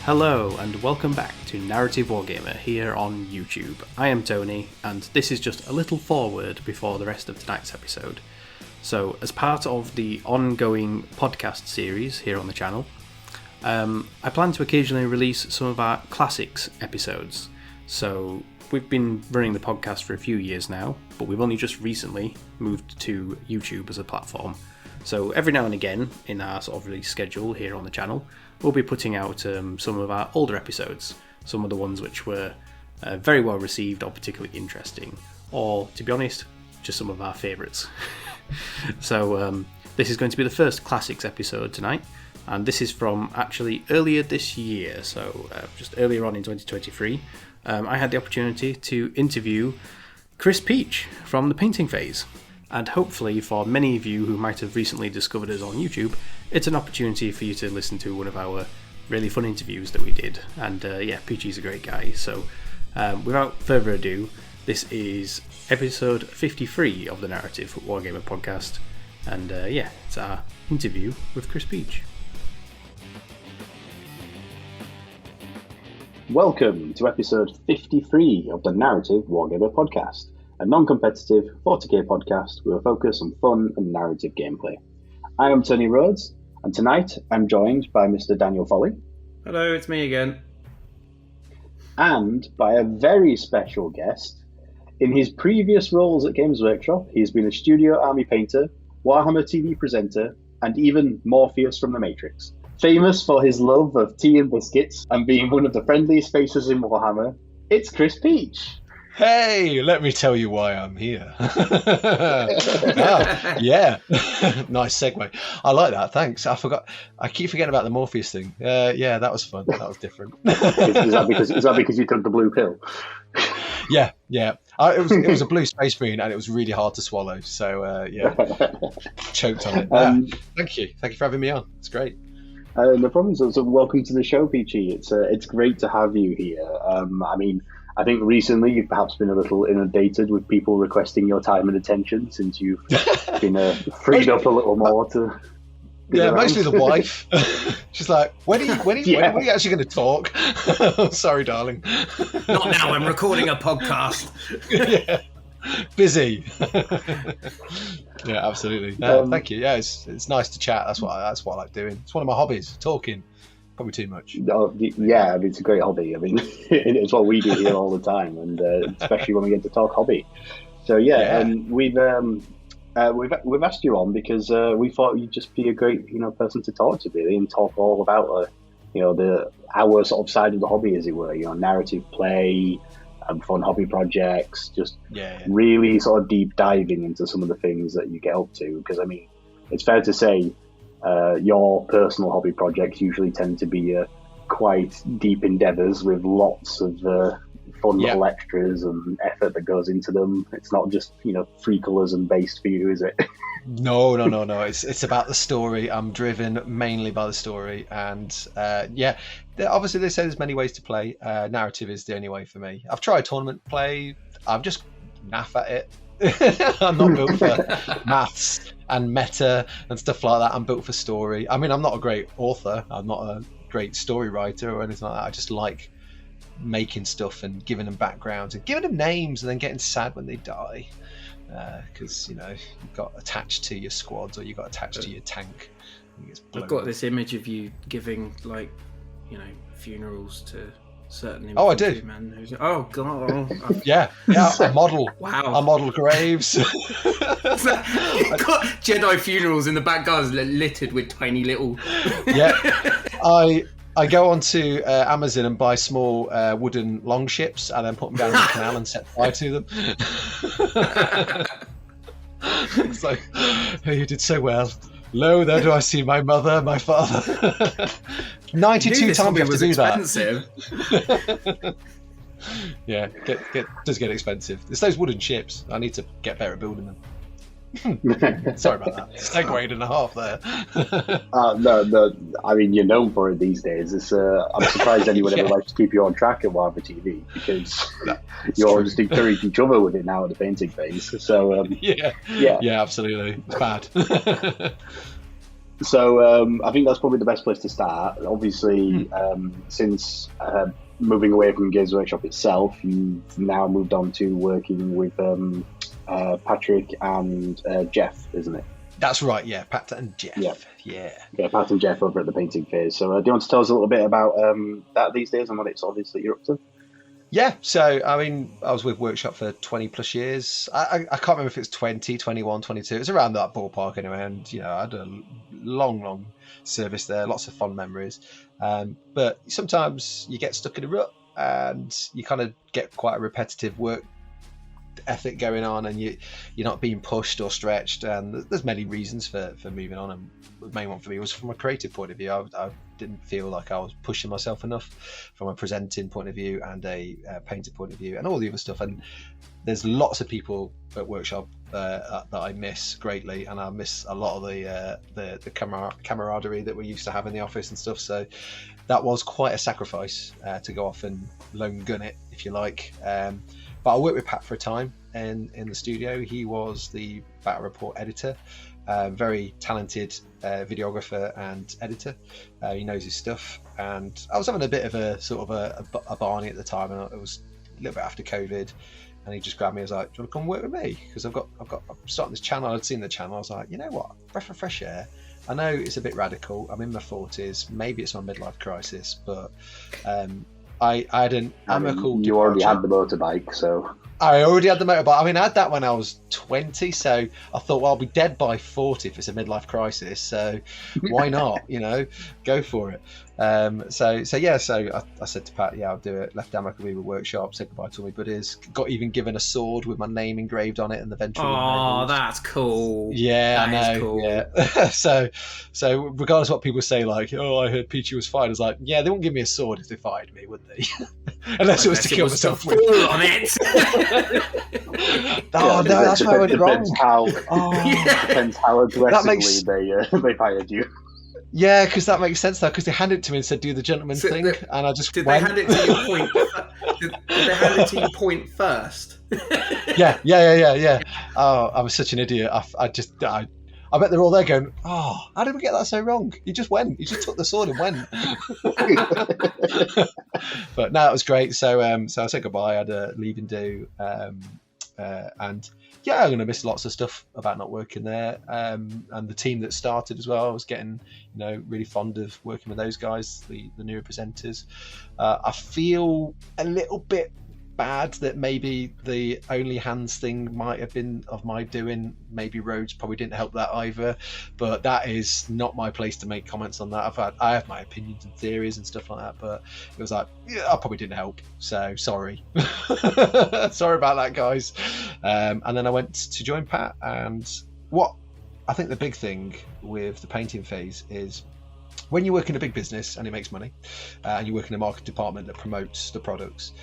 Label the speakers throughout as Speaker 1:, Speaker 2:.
Speaker 1: Hello and welcome back to Narrative Wargamer here on YouTube. I am Tony and this is just a little foreword before the rest of tonight's episode. So as part of the ongoing podcast series here on the channel, I plan to occasionally release some of our classics episodes. So we've been running the podcast for a few years now, but we've only just recently moved to YouTube as a platform. So every now and again in our sort of release schedule here on the channel, we'll be putting out some of our older episodes, some of the ones which were very well received or particularly interesting, or to be honest, just some of our favourites. So this is going to be the first classics episode tonight, and this is from actually earlier this year, so just earlier on in 2023, I had the opportunity to interview Chris Peachy from the painting phase. And hopefully for many of you who might have recently discovered us on YouTube, it's an opportunity for you to listen to one of our really fun interviews that we did. And Peachy's a great guy. So without further ado, this is episode 53 of the Narrative Wargamer Podcast. And it's our interview with Chris Peachy.
Speaker 2: Welcome to episode 53 of the Narrative Wargamer Podcast, a non-competitive 40k podcast with a focus on fun and narrative gameplay. I am Tony Rhodes, and tonight I'm joined by Mr. Daniel Foley.
Speaker 3: Hello, it's me again.
Speaker 2: And by a very special guest. In his previous roles at Games Workshop, he's been a studio army painter, Warhammer TV presenter, and even Morpheus from The Matrix. Famous for his love of tea and biscuits and being one of the friendliest faces in Warhammer, it's Chris Peachy.
Speaker 4: Hey, let me tell you why I'm here. Yeah. Nice segue. I like that. Thanks. I keep forgetting about the Morpheus thing. Yeah, that was fun. That was different.
Speaker 2: Is that because you took the blue pill?
Speaker 4: Yeah. It was a blue space green and it was really hard to swallow. So, choked on it. Thank you. Thank you for having me on. It's great.
Speaker 2: No problem. So welcome to the show, Peachy. It's great to have you here. I think recently you've perhaps been a little inundated with people requesting your time and attention since you've been freed up a little more to.
Speaker 4: Yeah, mostly the wife. She's like, when are you actually going to talk? Oh, sorry, darling.
Speaker 3: Not now. I'm recording a podcast.
Speaker 4: Yeah, busy. Yeah, absolutely. No, thank you. Yeah, it's nice to chat. That's what I like doing. It's one of my hobbies. Talking. Probably too much.
Speaker 2: Yeah, it's a great hobby. It's what we do here all the time, and especially when we get to talk hobby. So we've asked you on because we thought you'd just be a great person to talk to, really, and talk all about our sort of side of the hobby, as it were. Narrative play, fun hobby projects, just really sort of deep diving into some of the things that you get up to. Because it's fair to say. Your personal hobby projects usually tend to be quite deep endeavours with lots of fun little extras and effort that goes into them. It's not just free colours and based for you, is it?
Speaker 4: No. It's about the story. I'm driven mainly by the story, and obviously they say there's many ways to play. Narrative is the only way for me. I've tried tournament play. I'm just naff at it. I'm not built for maths and meta and stuff like that. I'm built for story. I'm not a great author. I'm not a great story writer or anything like that. I just like making stuff and giving them backgrounds and giving them names and then getting sad when they die because you got attached to your squads or you got attached to your tank.
Speaker 3: I've got this image of you giving funerals to certain.
Speaker 4: Oh, I do.
Speaker 3: Men oh god!
Speaker 4: Yeah. I model.
Speaker 3: Wow.
Speaker 4: I model graves.
Speaker 3: You've got Jedi funerals in the back gardens littered with tiny little.
Speaker 4: Yeah. I go onto Amazon and buy small wooden longships and then put them down in the canal and set fire to them. It's like, oh, you did so well. Lo, there do I see my mother, my father. 92 times you have to do that. Yeah, does get expensive. It's those wooden ships. I need to get better at building them. Sorry about that. Segue and a half there.
Speaker 2: No. You're known for it these days. I'm surprised anyone ever likes to keep you on track at Warhammer TV because you're just encouraging each other with it now at the painting phase. So
Speaker 4: yeah, absolutely. It's bad.
Speaker 2: So I think that's probably the best place to start. Obviously, since moving away from Games Workshop itself, you've now moved on to working with Patrick and Jeff, isn't it?
Speaker 4: That's right, yeah, Pat and Jeff. Yeah,
Speaker 2: Pat and Jeff over at the painting phase. So do you want to tell us a little bit about that these days and what it's obviously you're up to?
Speaker 4: Yeah, so I mean, I was with Workshop for 20 plus years. I can't remember if it's 20, 21, 22. It was around that ballpark anyway. And, I had a long service there, lots of fond memories. But sometimes you get stuck in a rut and you kind of get quite a repetitive work ethic going on, and you're not being pushed or stretched. And there's many reasons for moving on. And the main one for me was from a creative point of view. I didn't feel like I was pushing myself enough from a presenting point of view and a painter point of view and all the other stuff. And there's lots of people at Workshop that I miss greatly, and I miss a lot of the camaraderie that we used to have in the office and stuff. So that was quite a sacrifice to go off and lone gun it, if you like. But I worked with Pat for a time in the studio. He was the Battle Report editor. Very talented videographer and editor. He knows his stuff, and I was having a bit of a sort of a Barney at the time, and it was a little bit after COVID, and he just grabbed me. I was like, "Do you want to come work with me? Because I'm starting this channel." I'd seen the channel. I was like, "You know what? Breath of fresh air. I know it's a bit radical. I'm in my 40s. Maybe it's my midlife crisis, but I had an amicable.
Speaker 2: You already had the motorbike, so."
Speaker 4: I already had the motorbike. I mean, I had that when I was 20, so I thought, well, I'll be dead by 40 if it's a midlife crisis, so why not, go for it. So I said to Pat, yeah, I'll do it. Left amicably with Workshop, said goodbye to all my buddies, got even given a sword with my name engraved on it and the ventral.
Speaker 3: Oh, that's cool.
Speaker 4: Yeah,
Speaker 3: that
Speaker 4: I know.
Speaker 3: Cool.
Speaker 4: Yeah. so regardless of what people say, like, oh, I heard Peachy was fired, I was like, yeah, they wouldn't give me a sword if they fired me, would they? Unless it was to kill myself with.
Speaker 3: On it.
Speaker 4: Oh, no, that's why I went wrong.
Speaker 2: Depends how aggressively they fired you.
Speaker 4: Yeah, because that makes sense now. Because they handed it to me and said, "Do the gentleman thing," and I just
Speaker 3: did
Speaker 4: went.
Speaker 3: They hand it to you point? Did they hand it to you point first?
Speaker 4: Yeah. Oh, I was such an idiot. I bet they're all there going, "Oh, how did we get that so wrong? You just went. You just took the sword and went." But no, it was great. So I said goodbye. I had a leaving do, and yeah, I'm going to miss lots of stuff about not working there. And the team that started as well, I was getting, really fond of working with those guys, the newer presenters. I feel a little bit bad that maybe the Only Hands thing might have been of my doing. Maybe Rhodes probably didn't help that either, but that is not my place to make comments on that. I have my opinions and theories and stuff like that, but it was like, yeah, I probably didn't help, so sorry. Sorry about that, guys. And then I went to join Pat, and what I think the big thing with the painting phase is when you work in a big business and it makes money, and you work in a market department that promotes the products,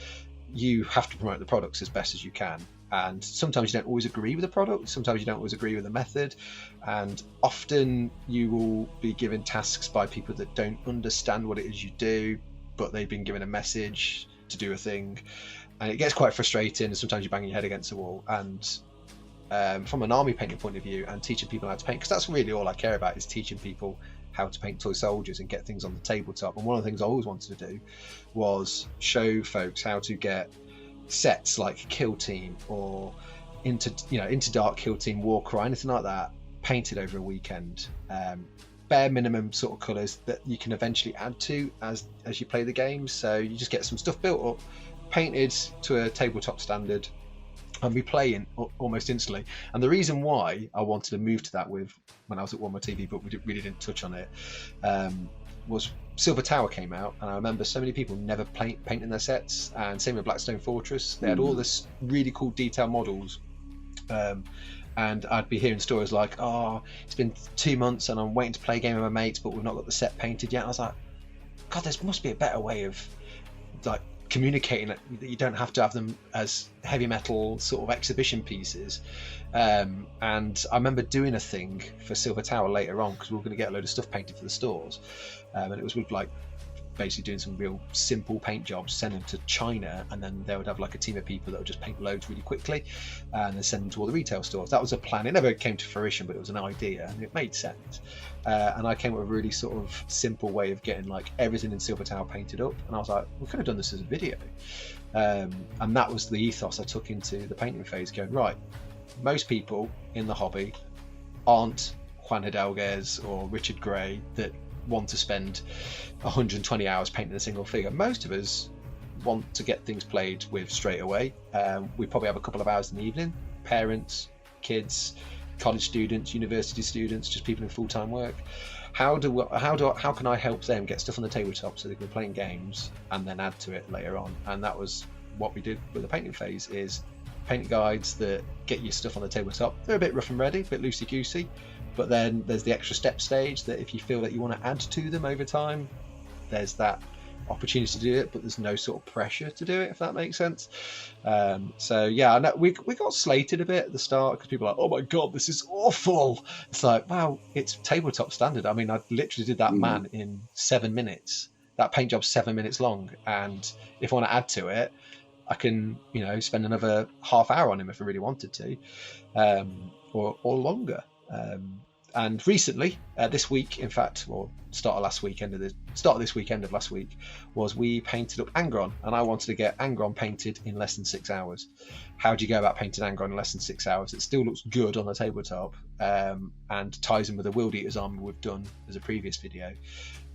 Speaker 4: you have to promote the products as best as you can. And sometimes you don't always agree with the product, sometimes you don't always agree with the method, and often you will be given tasks by people that don't understand what it is you do, but they've been given a message to do a thing, and it gets quite frustrating, and sometimes you bang your head against the wall. And from an army painting point of view and teaching people how to paint, because that's really all I care about, is teaching people how to paint toy soldiers and get things on the tabletop. And one of the things I always wanted to do was show folks how to get sets like Kill Team or Into Dark Kill Team, Warcry, anything like that, painted over a weekend. Bare minimum sort of colours that you can eventually add to as you play the game. So you just get some stuff built up, painted to a tabletop standard, and be playing almost instantly. And the reason why I wanted to move to that when I was at Warhammer TV, but we really didn't touch on it, was Silver Tower came out, and I remember so many people never painting their sets, and same with Blackstone Fortress. They had all this really cool detail models, and I'd be hearing stories like, oh, it's been 2 months and I'm waiting to play a game with my mates, but we've not got the set painted yet. I was like, God, there must be a better way of like communicating that you don't have to have them as heavy metal sort of exhibition pieces. And I remember doing a thing for Silver Tower later on, because we were going to get a load of stuff painted for the stores, and it was with like basically doing some real simple paint jobs, send them to China, and then they would have like a team of people that would just paint loads really quickly and then send them to all the retail stores. That was a plan. It never came to fruition, but it was an idea and it made sense. And I came up with a really sort of simple way of getting like everything in Silver Tower painted up, and I was like, we could have done this as a video. And that was the ethos I took into the painting phase, going, right, most people in the hobby aren't Juan Hidalguez or Richard Gray that want to spend 120 hours painting a single figure. Most of us want to get things played with straight away. We probably have a couple of hours in the evening. Parents, kids, college students, university students, just people in full-time work. How can I help them get stuff on the tabletop so they can be playing games and then add to it later on? And that was what we did with the painting phase, is paint guides that get your stuff on the tabletop. They're a bit rough and ready, a bit loosey-goosey, but then there's the extra step stage that if you feel that you want to add to them over time, there's that opportunity to do it, but there's no sort of pressure to do it, if that makes sense. So yeah, I know we got slated a bit at the start because people are like, oh my god, this is awful. It's like, wow, it's tabletop standard. I mean, I literally did that man in 7 minutes. That paint job's 7 minutes long, and if I want to add to it, I can, spend another half hour on him if I really wanted to, or longer. And recently, this week, in fact, or start of this weekend of last week, was we painted up Angron, and I wanted to get Angron painted in less than 6 hours. How do you go about painting Angron in less than 6 hours? It still looks good on the tabletop, and ties in with the Wild Eater's armor we've done as a previous video.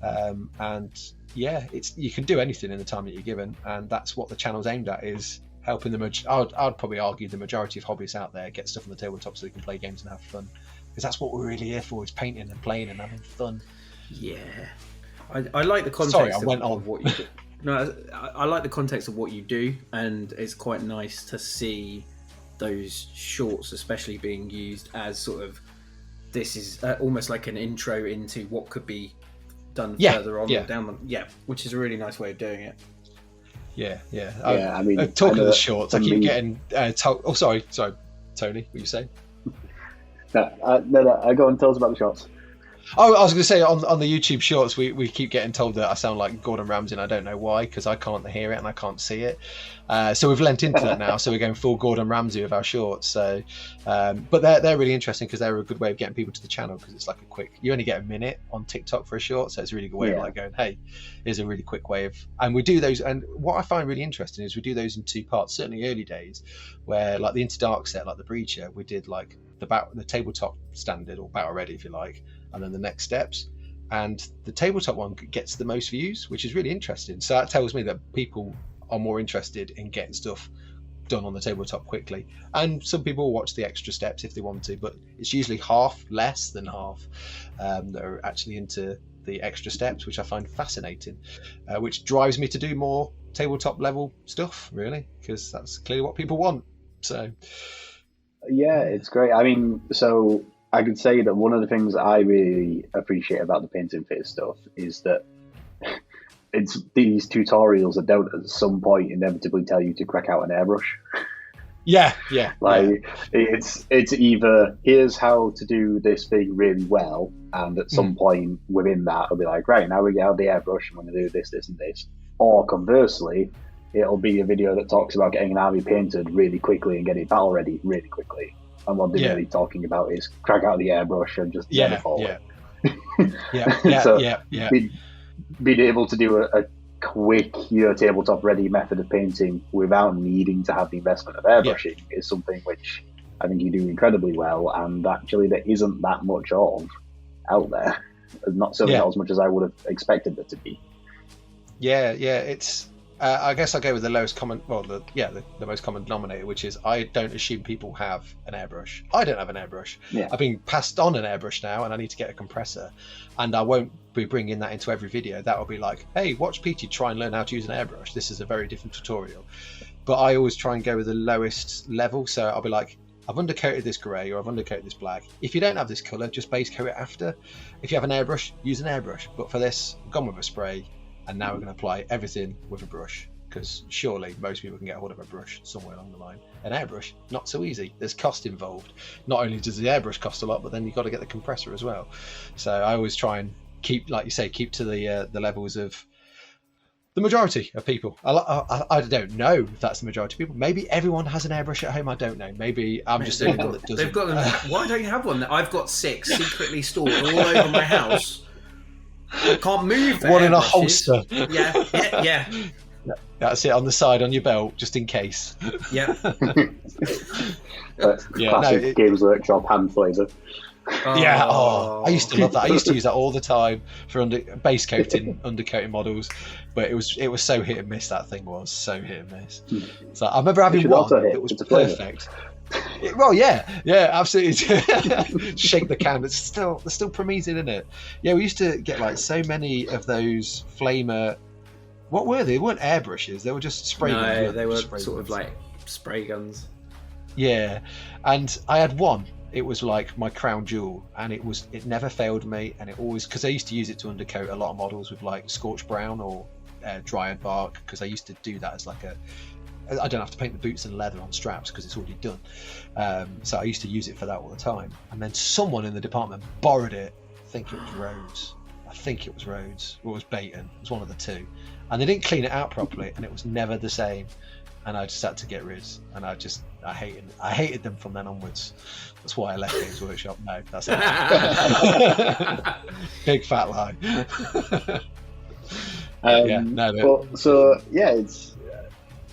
Speaker 4: And yeah, you can do anything in the time that you're given, and that's what the channel's aimed at, is helping I'd probably argue the majority of hobbyists out there get stuff on the tabletop so they can play games and have fun. Because that's what we're really here for, is painting and playing and having fun.
Speaker 3: Yeah, I like the context.
Speaker 4: Sorry, I went on
Speaker 3: what you do. No, I like the context of what you do, and it's quite nice to see those shorts, especially being used as sort of, this is almost like an intro into what could be done further on down the, which is a really nice way of doing it.
Speaker 4: Yeah.
Speaker 2: I mean,
Speaker 4: talking of the shorts, I keep getting told. Sorry, Tony, what you saying?
Speaker 2: No, I go and tell us about the shots.
Speaker 4: Oh, I was going to say, on the YouTube shorts, we keep getting told that I sound like Gordon Ramsay, and I don't know why, because I can't hear it and I can't see it. So we've lent into that now, so we're going full Gordon Ramsay with our shorts. So, but they're really interesting because they're a good way of getting people to the channel, because it's like a quick, you only get a minute on TikTok for a short, so it's a really good way of like going, hey, here's a really quick way of, and we do those. And what I find really interesting is we do those in two parts, certainly early days, where like the Into Dark set, like the Breacher, we did like the tabletop standard, or battle ready if you like, and then the next steps, and the tabletop one gets the most views, which is really interesting. So that tells me that people are more interested in getting stuff done on the tabletop quickly, and some people will watch the extra steps if they want to, but it's usually less than half that are actually into the extra steps, which I find fascinating, which drives me to do more tabletop level stuff, really, because that's clearly what people want. So
Speaker 2: yeah, it's great. I mean, so I could say that one of the things I really appreciate about the painting phase stuff is that it's these tutorials that don't at some point inevitably tell you to crack out an airbrush. It's either here's how to do this thing really well, and at some point within that it'll be like, right, now we get out the airbrush, I'm going to do this, this and this. Or conversely, it'll be a video that talks about getting an army painted really quickly and getting battle ready really quickly. And what they're really talking about is crack out the airbrush and just never forward. Being able to do a quick tabletop ready method of painting without needing to have the investment of airbrushing is something which I think you do incredibly well, and actually there isn't that much of out there. Not as much as I would have expected it to be.
Speaker 4: It's I guess I'll go with the lowest common, the most common denominator, which is I don't assume people have an airbrush. I don't have an airbrush. I've been passed on an airbrush now, and I need to get a compressor, and I won't be bringing that into every video. That will be like, hey, watch Peachy try and learn how to use an airbrush. This is a very different tutorial. But I always try and go with the lowest level, so I'll be like, I've undercoated this grey, or I've undercoated this black. If you don't have this colour, just base coat it after. If you have an airbrush, use an airbrush. But for this, I've gone with a spray. And now we're going to apply everything with a brush, because surely most people can get a hold of a brush somewhere along the line. An airbrush, not so easy. There's cost involved. Not only does the airbrush cost a lot, but then you've got to get the compressor as well. So I always try and keep, like you say, keep to the levels of The majority of people. I don't know if that's the majority of people. Maybe everyone has an airbrush at home. I don't know. Maybe I'm just the only one that doesn't.
Speaker 3: They've got them. Why don't you have one? I've got 6 secretly stored all over my house. I can't move.
Speaker 4: One in a holster.
Speaker 3: Yeah.
Speaker 4: That's it, on the side on your belt, just in case.
Speaker 3: Yeah.
Speaker 2: Classic Games Workshop hand flavour.
Speaker 4: I used to love that. I used to use that all the time for base coating, undercoating models, but it was so hit and miss. That thing was so hit and miss. So I remember having one that was perfect. Well, yeah, absolutely. Shake the can. There's still Promethean in it. Yeah, we used to get like so many of those flamer. What were they? They weren't airbrushes. They were just spray guns.
Speaker 3: No, they were sort of like spray guns.
Speaker 4: Yeah, and I had one. It was like my crown jewel, and it never failed me, and it always, because I used to use it to undercoat a lot of models with like scorched brown or dryad bark, because I used to do that as like I don't have to paint the boots and leather on straps because it's already done. So I used to use it for that all the time. And then someone in the department borrowed it. I think it was Rhodes. Or it was Baton. It was one of the two. And they didn't clean it out properly, and it was never the same. And I just had to get rid. And I hated them from then onwards. That's why I left Games Workshop. No, that's it. Big fat lie.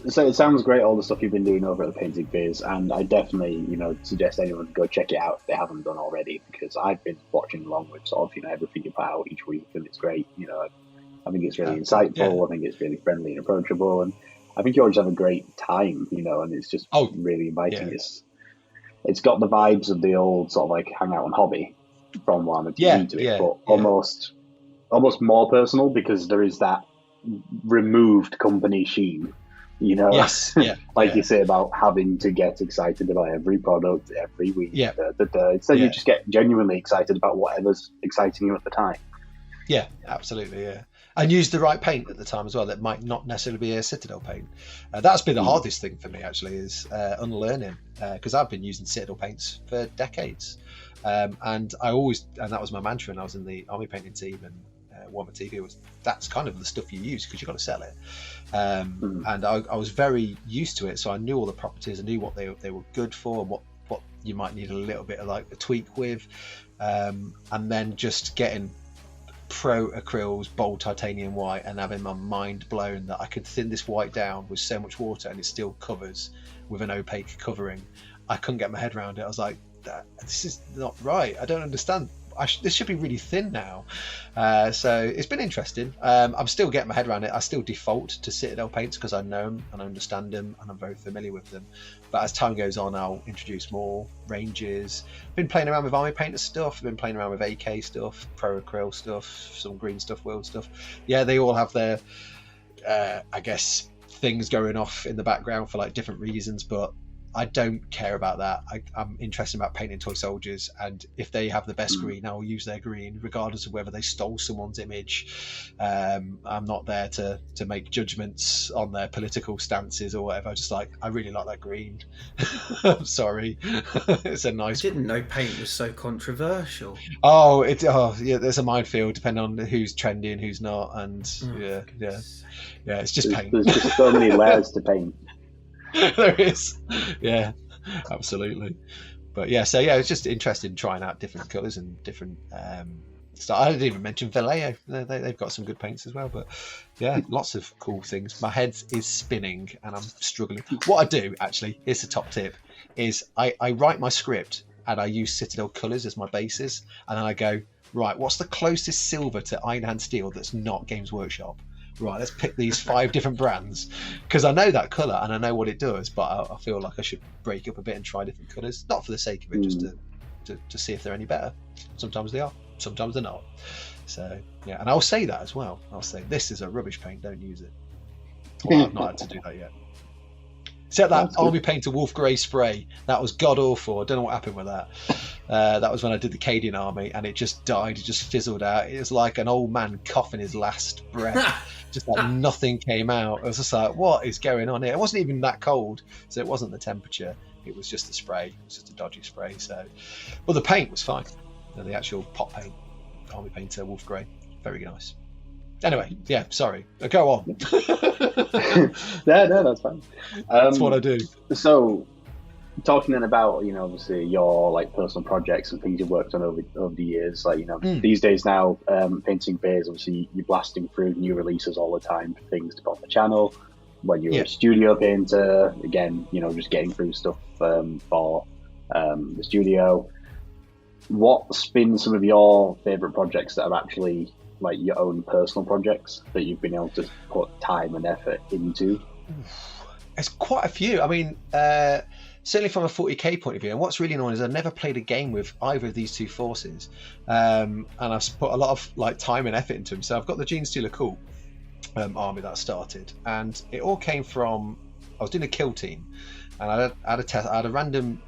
Speaker 2: So it sounds great, all the stuff you've been doing over at the Painting Biz, and I definitely, suggest anyone go check it out if they haven't done already, because I've been watching along with sort of, everything you put out each week, and it's great. I think it's really insightful. Yeah. I think it's really friendly and approachable, and I think you always have a great time, and it's just really inviting. Yeah. It's got the vibes of the old sort of like hangout and hobby from Warhammer to it, but almost more personal, because there is that removed company sheen.
Speaker 4: Yes,
Speaker 2: you say about having to get excited about every product every week.
Speaker 4: Yeah.
Speaker 2: Instead, you just get genuinely excited about whatever's exciting you at the time.
Speaker 4: Yeah, absolutely. Yeah, and use the right paint at the time as well. That might not necessarily be a Citadel paint. That's been the hardest thing for me, actually, is unlearning, because I've been using Citadel paints for decades, and that was my mantra when I was in the army painting team and Warhammer TV. That's kind of the stuff you use because you've got to sell it. And I was very used to it, so I knew all the properties. I knew what they were good for, and what you might need a little bit of like a tweak with, and then just getting pro acryls, bold titanium white, and having my mind blown that I could thin this white down with so much water and it still covers with an opaque covering. I couldn't get my head around it. I was like, this is not right. I don't understand. This should be really thin now. So it's been interesting. I'm still getting my head around it. I still default to Citadel paints because I know them and I understand them and I'm very familiar with them. But as time goes on, I'll introduce more ranges. Been playing around with Army Painter stuff. Been playing around with AK stuff, Pro Acryl stuff, some Green Stuff World stuff. Yeah, they all have their, I guess, things going off in the background for like different reasons, but I don't care about that. I'm interested about painting toy soldiers, and if they have the best green, I'll use their green, regardless of whether they stole someone's image. I'm not there to make judgments on their political stances or whatever. I really like that green. I'm sorry. It's a nice.
Speaker 3: I didn't know paint was so controversial.
Speaker 4: There's a minefield depending on who's trendy and who's not, and it's just paint.
Speaker 2: There's just so many layers to paint.
Speaker 4: There is, yeah, absolutely. But it's just interesting trying out different colours and different stuff. I didn't even mention Vallejo. They've got some good paints as well. But lots of cool things. My head is spinning and I'm struggling. What I do actually, here's the top tip: is I write my script and I use Citadel colours as my basis, and then I go, right, what's the closest silver to Iron Hand Steel that's not Games Workshop? Right, let's pick these 5 different brands, because I know that colour and I know what it does, but I feel like I should break up a bit and try different colours, not for the sake of it, just to see if they're any better. Sometimes they are, sometimes they're not. So and I'll say that as well. I'll say, this is a rubbish paint, don't use it. Well, I've not had to do that yet. Except that Army Painter Wolf Grey spray, that was god awful. I don't know what happened with that. That was when I did the Cadian army, and it just died. It just fizzled out. It was like an old man coughing his last breath. Just like nothing came out. I was just like, what is going on here? It wasn't even that cold, so it wasn't the temperature. It was just the spray. It was just a dodgy spray. So, well, the paint was fine. The actual pot paint, Army Painter Wolf Grey, very nice. Anyway, yeah, sorry. Go on.
Speaker 2: No, that's fine.
Speaker 4: That's what I do.
Speaker 2: So, talking then about, obviously your like personal projects and things you've worked on over the years, like, these days now, Painting Bears, obviously you're blasting through new releases all the time for things to put on the channel. When you're a studio painter, again, just getting through stuff for the studio. What's been some of your favourite projects that are actually like your own personal projects that you've been able to put time and effort into?
Speaker 4: It's quite a few. I mean, certainly from a 40k point of view. And what's really annoying is I've never played a game with either of these two forces, and I've put a lot of like time and effort into them. So I've got the Genestealer Cult army that I started, and it all came from I was doing a kill team, and I had a random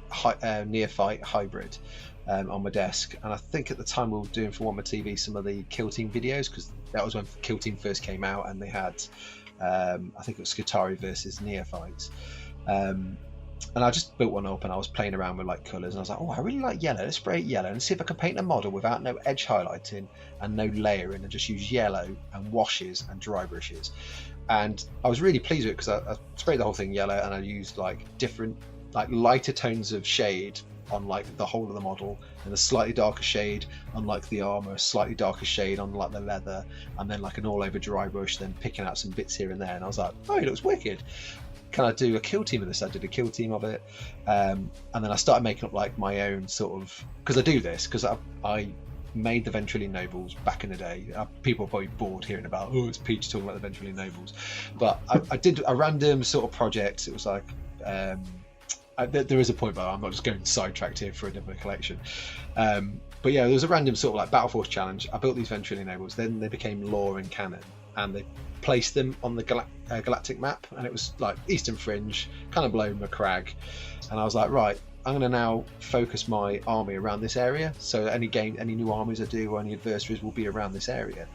Speaker 4: neophyte hybrid on my desk, and I think at the time we were doing for Warhammer TV some of the kill team videos, because that was when kill team first came out, and they had I think it was Skitarii versus neophytes, and I just built one up, and I was playing around with like colours, and I was like, oh, I really like yellow, let's spray it yellow and see if I can paint a model without no edge highlighting and no layering, and just use yellow and washes and dry brushes. And I was really pleased with it because I sprayed the whole thing yellow, and I used like different like lighter tones of shade on like the whole of the model, and a slightly darker shade on like the armor, a slightly darker shade on like the leather, and then like an all over dry brush, then picking out some bits here and there. And I was like, oh, it looks wicked. Can I do a kill team of this? I did a kill team of it, and then I started making up like my own sort of, because I do this because I made the Ventrilian Nobles back in the day. People are probably bored hearing about, oh, it's Peach talking about the Ventrilian Nobles, but I did a random sort of project. It was like there is a point, but I'm not just going sidetracked here for another collection. But yeah, there was a random sort of like Battle Force challenge. I built these Ventrilian Nobles, then they became lore and canon, and they placed them on the galactic map, and it was like Eastern Fringe, kind of below Macragge, and I was like, right, I'm going to now focus my army around this area, so any new armies I do or any adversaries will be around this area.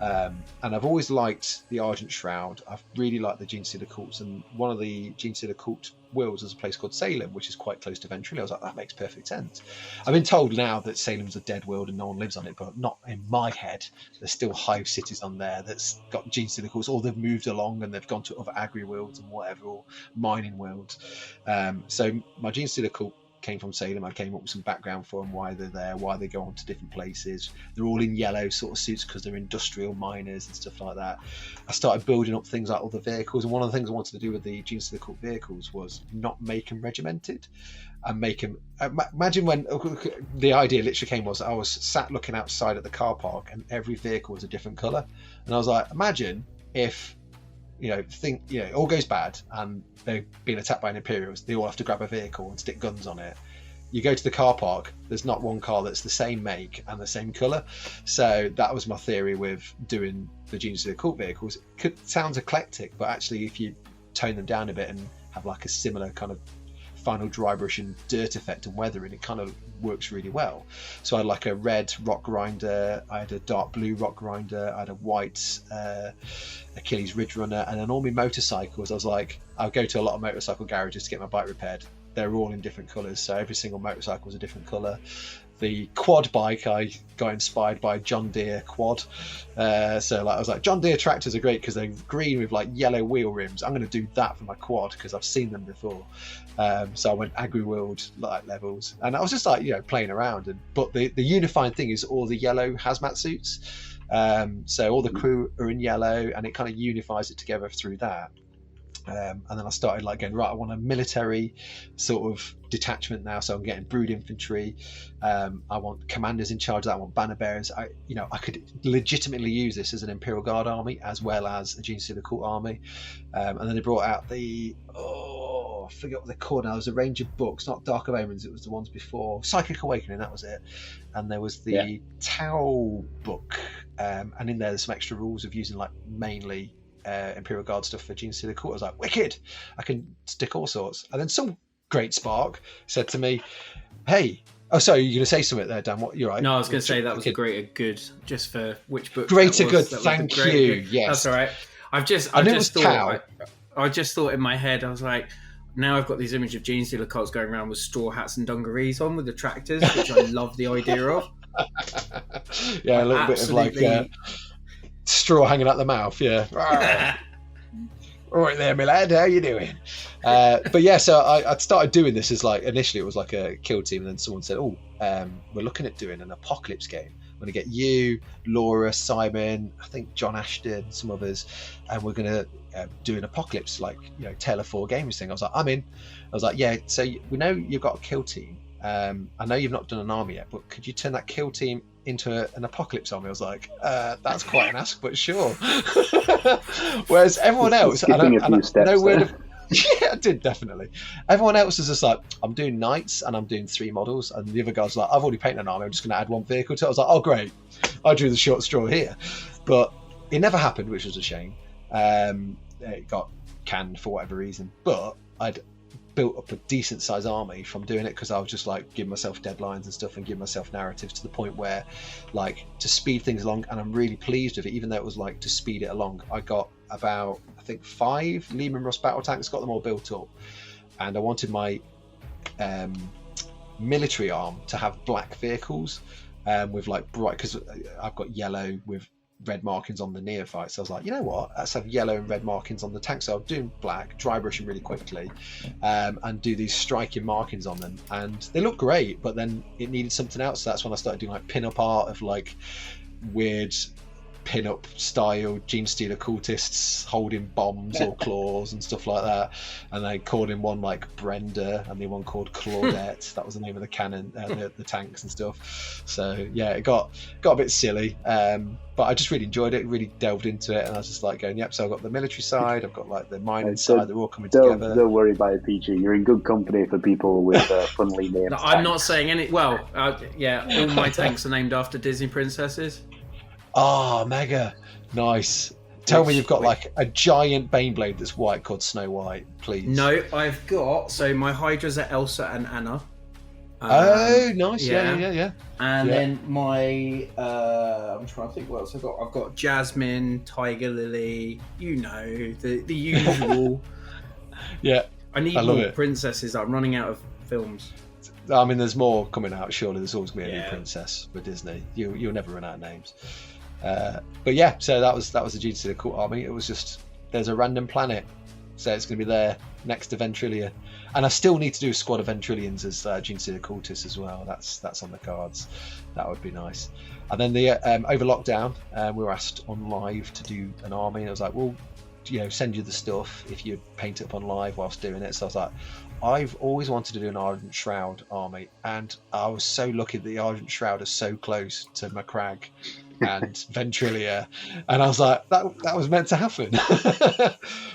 Speaker 4: And I've always liked the Argent Shroud. I've really liked the Genestealer Cults, and one of the Genestealer Cult worlds is a place called Salem, which is quite close to Ventrilo. I was like, that makes perfect sense. I've been told now that Salem's a dead world and no one lives on it, but not in my head. There's still hive cities on there that's got Genestealer Cults, or they've moved along and they've gone to other agri worlds and whatever, or mining worlds. So my Genestealer Cult came from Salem. I came up with some background for them, why they're there, why they go on to different places. They're all in yellow sort of suits because they're industrial miners and stuff like that. I started building up things like all the vehicles, and one of the things I wanted to do with the Genestealer Cult vehicles was not make them regimented and make them imagine when the idea literally came was I was sat looking outside at the car park and every vehicle was a different color, and I was like, imagine if it all goes bad and they're being attacked by an Imperials, they all have to grab a vehicle and stick guns on it. You go to the car park, there's not one car that's the same make and the same colour. So that was my theory with doing the Genestealer Cult vehicles. Sounds eclectic, but actually if you tone them down a bit and have like a similar kind of final dry brush and dirt effect and weathering, it kind of works really well. So I had like a red rock grinder, I had a dark blue rock grinder, I had a white Achilles Ridge Runner, and then all my motorcycles, I was like, I'll go to a lot of motorcycle garages to get my bike repaired. They're all in different colours, so every single motorcycle is a different colour. The quad bike, I got inspired by John Deere quad. So like I was like, John Deere tractors are great because they're green with like yellow wheel rims. I'm going to do that for my quad because I've seen them before. So I went agri-world like levels, and I was just like, playing around. But the unifying thing is all the yellow hazmat suits. So all the crew are in yellow, and it kind of unifies it together through that. And then I started like going, right, I want a military sort of detachment now, so I'm getting brood infantry. I want commanders in charge of that. I want banner bearers. I could legitimately use this as an Imperial Guard army as well as a Genestealer Cult army. And then they brought out I forget what they're called now. There was a range of books, not Dark of Omens, it was the ones before. Psychic Awakening, that was it. And there was the Tau book, and in there there's some extra rules of using like mainly Imperial Guard stuff for Genestealer Cult. I was like, wicked, I can stick all sorts. And then some great spark said to me, hey, oh sorry, you're going to say something there, Dan? What, you're right.
Speaker 3: No, I was going to say that was a good, just for which book.
Speaker 4: Greater good, thank you. Yes,
Speaker 3: that's all right. I just thought in my head, I was like, now I've got these image of Genestealer Cults going around with straw hats and dungarees on with the tractors, which I love the idea of.
Speaker 4: Yeah, a little bit of like straw hanging out the mouth. Yeah. All right there, my lad. How you doing? But yeah, so I started doing this as like initially it was like a kill team, and then someone said, "Oh, we're looking at doing an apocalypse game. I'm going to get you, Laura, Simon, I think John Ashton, some others, and we're going to do an apocalypse, like, you know, Tale of Four Games thing." I was like, "I'm in." I was like, "Yeah, so we know you've got a kill team. I know you've not done an army yet, but could you turn that kill team into an apocalypse army?" I was like, "That's quite an ask, but sure." Whereas everyone else, yeah, I did definitely. Everyone else is just like, "I'm doing knights and I'm doing 3 models," and the other guy's like, "I've already painted an army. I'm just going to add 1 vehicle to it." I was like, "Oh, great! I drew the short straw here," but it never happened, which was a shame. It got canned for whatever reason, but I'd built up a decent sized army from doing it because I was just like giving myself deadlines and stuff and giving myself narratives to the point where, like, to speed things along, and I'm really pleased with it, even though it was like to speed it along. I got about, I think, 5 Lehman Russ battle tanks, got them all built up, and I wanted my military arm to have black vehicles with like bright, because I've got yellow with red markings on the neophytes. So I was like, you know what, let's have yellow and red markings on the tanks. So I'm doing black, dry brushing really quickly, and do these striking markings on them, and they look great, but then it needed something else. So that's when I started doing like pin-up art of like weird pin-up style Gene Stealer cultists holding bombs or claws and stuff like that, and they called in one like Brenda and the one called Claudette. That was the name of the cannon, the tanks and stuff. So yeah, it got a bit silly, but I just really enjoyed it, really delved into it, and I was just like going, yep. So I've got the military side, I've got like the mining side, they're all coming together.
Speaker 2: Don't worry about it, Peachy. You're in good company for people with funnily named.
Speaker 3: No, I'm not saying any. Well, yeah, all my tanks are named after Disney princesses.
Speaker 4: Oh, mega nice. Tell me you've got like a giant Baneblade that's white called Snow White, please.
Speaker 3: No, I've got, so my Hydras are Elsa and Anna.
Speaker 4: Oh, nice. Yeah.
Speaker 3: And then my I'm trying to think what else I've got. I've got Jasmine, Tiger Lily, you know, the usual.
Speaker 4: Yeah.
Speaker 3: I need more princesses. I'm running out of films.
Speaker 4: I mean, there's more coming out, surely. There's always going to be a new princess with Disney. You'll never run out of names. But yeah, so that was the Gene Stealer Cult Army. It was just, there's a random planet, so it's going to be there next to Ventrilia, and I still need to do a squad of Ventrilians as Gene Stealer Cultists as well. That's on the cards. That would be nice. And then the over lockdown, we were asked on live to do an army, and I was like, well, you know, send you the stuff if you paint it up on live whilst doing it. So I was like, I've always wanted to do an Ardent Shroud army, and I was so lucky that the Ardent Shroud is so close to Macragge and Ventrilia, and I was like, that was meant to happen.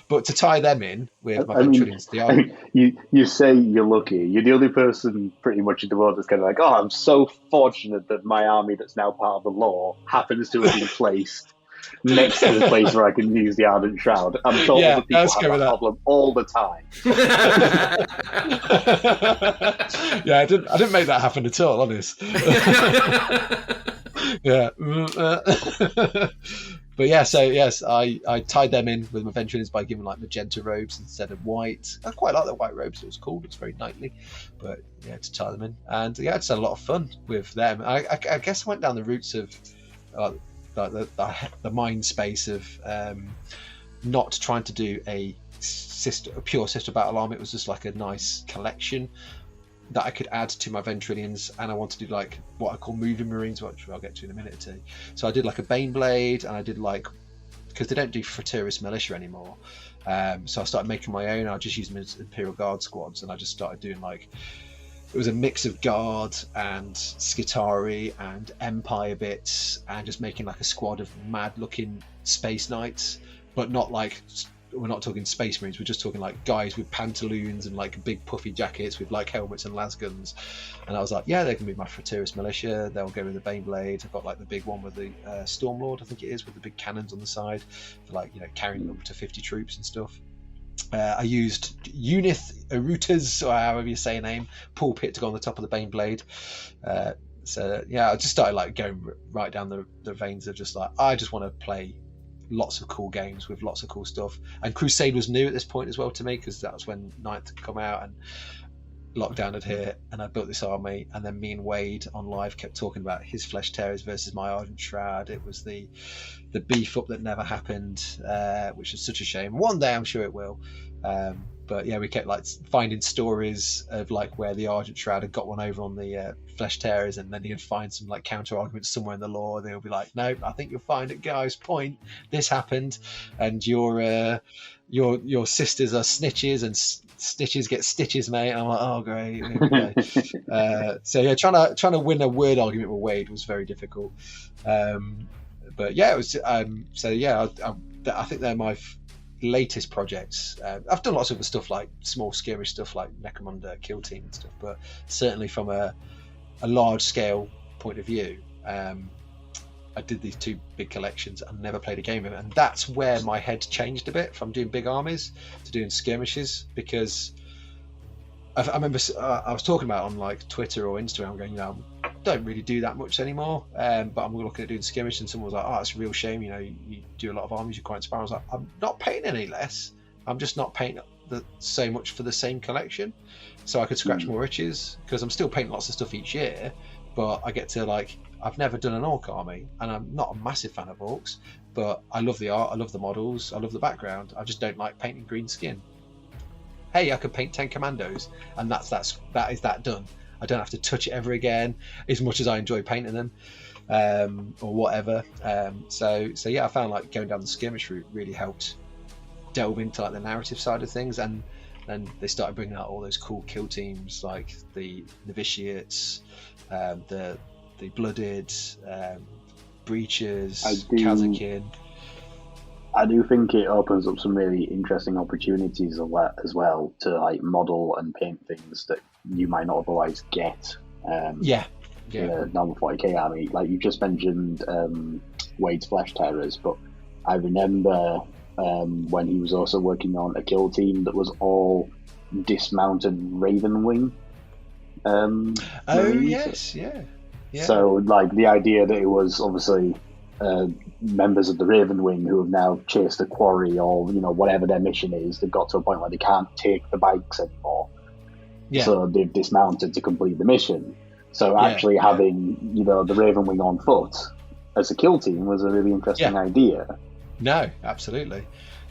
Speaker 4: But to tie them in with my Ventrilians,
Speaker 2: you say you're lucky. You're the only person pretty much in the world that's kind of like, oh, I'm so fortunate that my army that's now part of the law happens to have been placed next to the place where I can use the Ardent Shroud. I'm sure other people have that problem all the time.
Speaker 4: Yeah, I didn't make that happen at all, honest. Yeah. But yeah, so yes, I tied them in with my Ventrilians by giving like magenta robes instead of white. I quite like the white robes. It was cool. It's very knightly. But yeah, to tie them in, and yeah, I just had a lot of fun with them. I guess I went down the routes of like the mind space of not trying to do a pure sister battle army. It was just like a nice collection that I could add to my Ventrilians, and I wanted to do like what I call moving marines, which I'll get to in a minute or two. So I did like a Baneblade, and I did like, because they don't do Frateris Militia anymore, so I started making my own. I just used them as Imperial Guard squads, and I just started doing like, it was a mix of Guard and Skitari and Empire bits, and just making like a squad of mad-looking Space Knights, but not like, we're not talking Space Marines, we're just talking like guys with pantaloons and like big puffy jackets with like helmets and lasguns. And I was like, yeah, they can be my Frateris Militia, they'll go with the Baneblade. I've got like the big one with the Stormlord, I think it is, with the big cannons on the side for like, you know, carrying up to 50 troops and stuff. I used Unith Arutas, or however you say a name, pulpit to go on the top of the Baneblade. So yeah, I just started like going right down the veins of just like, I just want to play lots of cool games with lots of cool stuff. And Crusade was new at this point as well to me, because that was when 9th had come out, and lockdown had hit and I built this army, and then me and Wade on live kept talking about his Flesh Tearers versus my Ardent Shroud. It was the beef up that never happened, which is such a shame. One day I'm sure it will. But yeah, we kept like finding stories of like where the Ardent Shroud had got one over on the Flesh Tearers, and then he'd find some like counter arguments somewhere in the lore. They'll be like, "No, I think you'll find it, guys. Point. This happened, and your sisters are snitches, and snitches get stitches, mate." And I'm like, "Oh, great." Okay. So yeah, trying to win a word argument with Wade was very difficult. But yeah, it was. So yeah, I think they're my latest projects. I've done lots of other stuff like small skirmish stuff like Necromunda, Kill Team and stuff, but certainly from a large scale point of view, I did these 2 big collections and never played a game of it, and that's where my head changed a bit from doing big armies to doing skirmishes, because I remember I was talking about it on like Twitter or Instagram, going, I don't really do that much anymore, but I'm looking at doing skirmish, and someone was like, "Oh, it's a real shame, you do a lot of armies, you're quite inspired." I was like, I'm not painting any less, I'm just not painting so much for the same collection, so I could scratch more itches, because I'm still painting lots of stuff each year, but I get to like, I've never done an orc army, and I'm not a massive fan of orcs, but I love the art, I love the models, I love the background, I just don't like painting green skin. Hey, I could paint 10 commandos, and that is that done. I don't have to touch it ever again, as much as I enjoy painting them, or whatever. So yeah, I found like going down the skirmish route really helped delve into like the narrative side of things, and then they started bringing out all those cool kill teams like the novitiates, the blooded, breachers, Kazakin.
Speaker 2: I do think it opens up some really interesting opportunities as well to like model and paint things that you might not otherwise get. In a normal 40k army. Like you just mentioned Wade's Flesh Tearers, but I remember when he was also working on a kill team that was all dismounted Ravenwing.
Speaker 4: Yes, yeah.
Speaker 2: So like the idea that it was obviously members of the Ravenwing who have now chased a quarry, or whatever their mission is, they've got to a point where they can't take the bikes anymore, so they've dismounted to complete the mission. So actually having the Ravenwing on foot as a kill team was a really interesting idea.
Speaker 4: No, absolutely.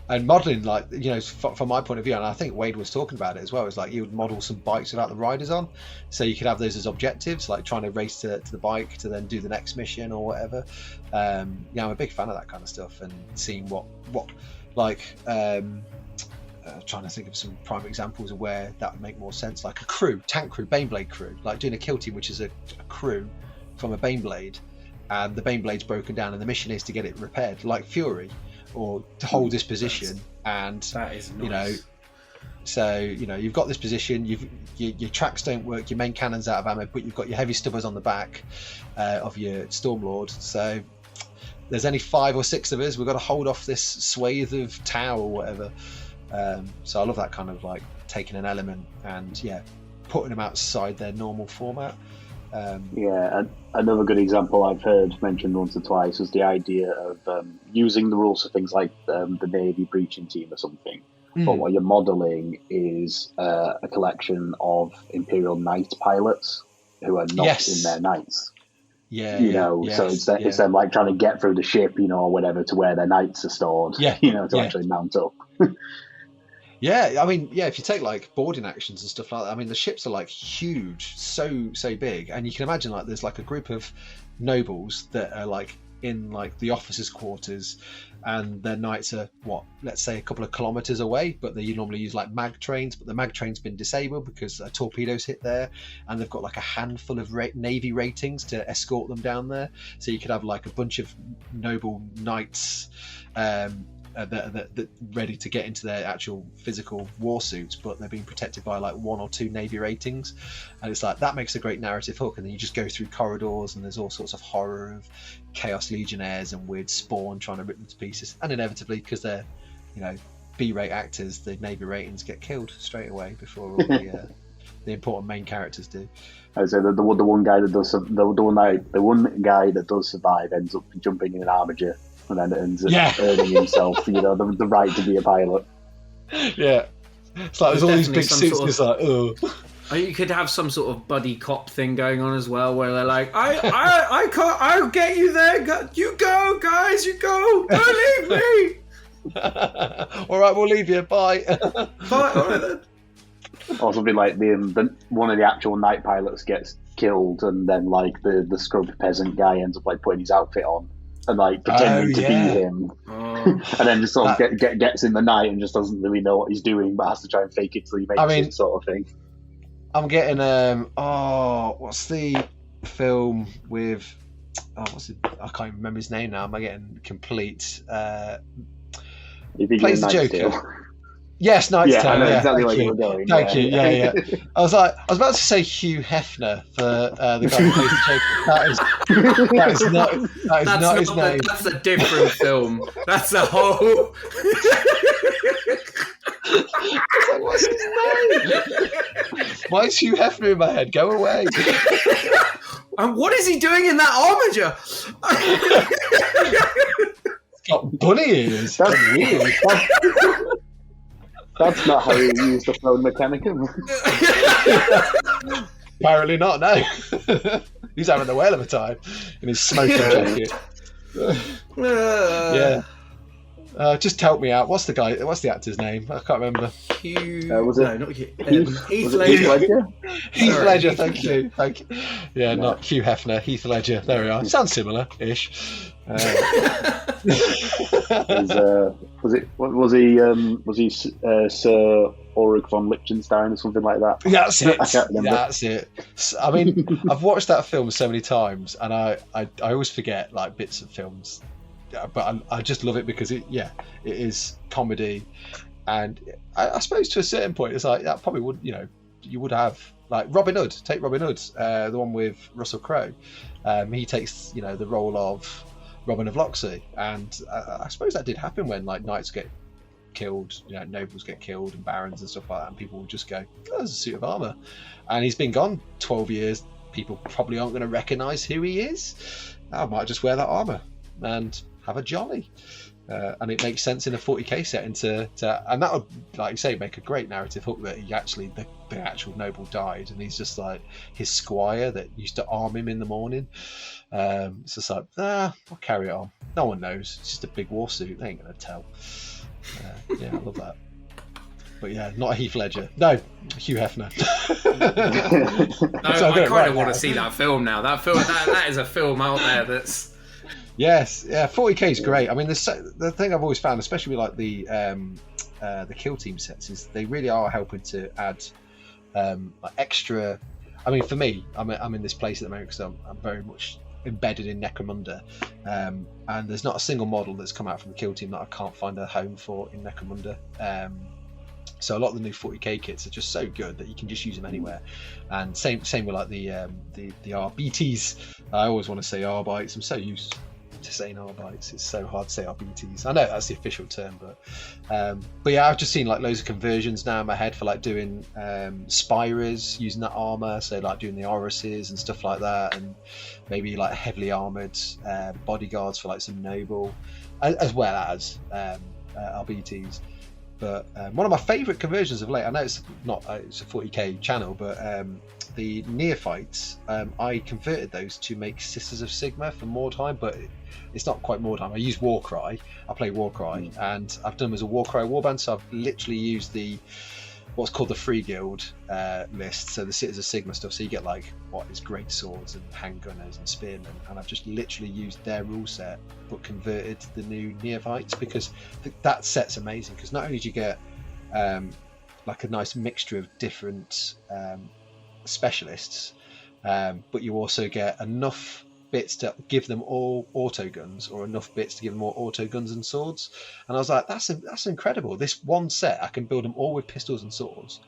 Speaker 4: And modelling, like, from my point of view, and I think Wade was talking about it as well, is like you would model some bikes without the riders on, so you could have those as objectives, like trying to race to the bike to then do the next mission or whatever. I'm a big fan of that kind of stuff, and seeing what like trying to think of some prime examples of where that would make more sense, like a crew, tank crew, Baneblade crew, like doing a kill team which is a crew from a Baneblade, and the Baneblade's broken down and the mission is to get it repaired, like Fury, or to hold this position. And
Speaker 3: that is nice.
Speaker 4: So you've got this position, your tracks don't work, your main cannon's out of ammo, but you've got your heavy stubbers on the back of your Stormlord, so there's only 5 or 6 of us, we've got to hold off this swathe of Tau or whatever. So I love that kind of like taking an element and putting them outside their normal format.
Speaker 2: Another good example I've heard mentioned once or twice was the idea of using the rules for things like the Navy breaching team or something, but what you're modelling is a collection of Imperial Knight pilots who are not in their knights. So it's them like trying to get through the ship, or whatever, to where their knights are stored, to actually mount up.
Speaker 4: I mean, if you take like boarding actions and stuff like that, I mean, the ships are like huge, so big, and you can imagine like there's like a group of nobles that are like in like the officers' quarters, and their knights are let's say a couple of kilometers away, but they normally use like mag trains, but the mag train's been disabled because a torpedo's hit there, and they've got like a handful of navy ratings to escort them down there. So you could have like a bunch of noble knights that ready to get into their actual physical war suits, but they're being protected by like 1 or 2 navy ratings, and it's like that makes a great narrative hook. And then you just go through corridors, and there's all sorts of horror of chaos legionnaires and weird spawn trying to rip them to pieces, and inevitably, because they're B-rate actors, the navy ratings get killed straight away before all the important main characters do.
Speaker 2: I say the one guy that does the one guy that does survive ends up jumping in an armature, and then ends up earning himself, the right to be a pilot.
Speaker 4: Yeah, it's like there's all these big suits. It's like,
Speaker 3: Or you could have some sort of buddy cop thing going on as well, where they're like, I can't, I'll get you there. You go, guys, you go. Don't leave me.
Speaker 4: All right, we'll leave you. Bye.
Speaker 3: Bye. All right, then.
Speaker 2: Or something like the one of the actual night pilots gets killed, and then like the scrub peasant guy ends up like putting his outfit on and like pretending to be him, and then just sort of gets in the night and just doesn't really know what he's doing, but has to try and fake it till he makes it, sort of thing.
Speaker 4: I'm getting what's the film with? What's it? I can't even remember his name now. Am I getting complete? Plays the Joker. Yes, Knight's Tale.
Speaker 2: I know exactly where
Speaker 4: you
Speaker 2: were going.
Speaker 4: Thank you. Yeah. I was about to say Hugh Hefner for the guy who plays the Joker. That is not his name.
Speaker 3: That's a different film. That's a whole.
Speaker 4: What's his name? Why is Hugh Hefner in my head? Go away.
Speaker 3: And what is he doing in that armature?
Speaker 4: It's got bunny ears. That's weird.
Speaker 2: That's not how you use the phone mechanicum.
Speaker 4: Apparently not, no. He's having a whale of a time in his smoking jacket. Yeah. Just help me out. What's the actor's name? I can't remember.
Speaker 3: Not Hugh. Heath
Speaker 2: Ledger.
Speaker 4: Heath Ledger, thank you. Yeah, not Hugh Hefner, Heath Ledger. There we are. Sounds similar-ish.
Speaker 2: Was he Sir Ulrich von Liechtenstein or something like that?
Speaker 4: That's it.
Speaker 2: I can't remember.
Speaker 4: That's it. I mean, I've watched that film so many times, and I always forget like bits of films, but I just love it because it is comedy, and I suppose to a certain point it's like that probably would you would have like Robin Hood. Take Robin Hood, the one with Russell Crowe. He takes the role of Robin of Locksley, and I suppose that did happen when like knights get killed, nobles get killed and barons and stuff like that, and people will just go, oh, there's a suit of armour, and he's been gone 12 years. People probably aren't going to recognise who he is. I might just wear that armour and have a jolly, and it makes sense in a 40k setting to and that would, like you say, make a great narrative hook that he actually the actual noble died and he's just like his squire that used to arm him in the morning. It's just like, I'll carry it on. No one knows. It's just a big war suit. They ain't gonna tell. I love that. But yeah, not a Heath Ledger. No, Hugh Hefner.
Speaker 3: I kind of want to see that film now. That is a film out there that's.
Speaker 4: Yes, yeah, 40k is great. I mean, the thing I've always found, especially with like the kill team sets, is they really are helping to add like extra. I mean, for me, I'm in this place at the moment because I'm very much embedded in Necromunda, and there's not a single model that's come out from the kill team that I can't find a home for in Necromunda. So a lot of the new 40k kits are just so good that you can just use them anywhere. And same with like the RBTs. I always want to say R-bytes. I'm so used to saying R-bytes. It's so hard to say RBTs. I know that's the official term, but yeah, I've just seen like loads of conversions now in my head for like doing spirers using that armor, so like doing the Oruses and stuff like that, and maybe like heavily armored bodyguards for like some noble, as well as RBTs. But one of my favourite conversions of late, I know it's a 40k channel, but the neophytes, I converted those to make Sisters of Sigma for Mordheim, but it's not quite Mordheim. I use Warcry. I play Warcry, and I've done them as a Warcry warband, so I've literally used what's called the Free Guild list, so the Sisters of Sigma stuff, so you get like what is great swords and handgunners and spearmen, and I've just literally used their rule set but converted the new neophytes, because that set's amazing, because not only do you get like a nice mixture of different specialists, but you also get enough bits to give them all auto guns, or enough bits to give them all auto guns and swords. And I was like, that's incredible. This one set, I can build them all with pistols and swords,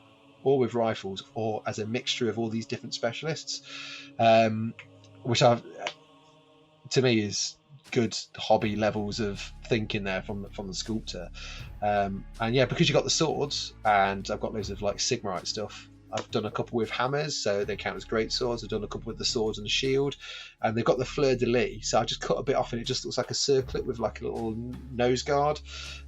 Speaker 4: or with rifles, or as a mixture of all these different specialists, which to me is good hobby levels of thinking there from the sculptor. And yeah, because you got the swords, and I've got loads of like Sigmarite stuff, I've done a couple with hammers, so they count as great swords. I've done a couple with the swords and the shield, and they've got the fleur-de-lis. So I just cut a bit off, and it just looks like a circlet with like a little nose guard.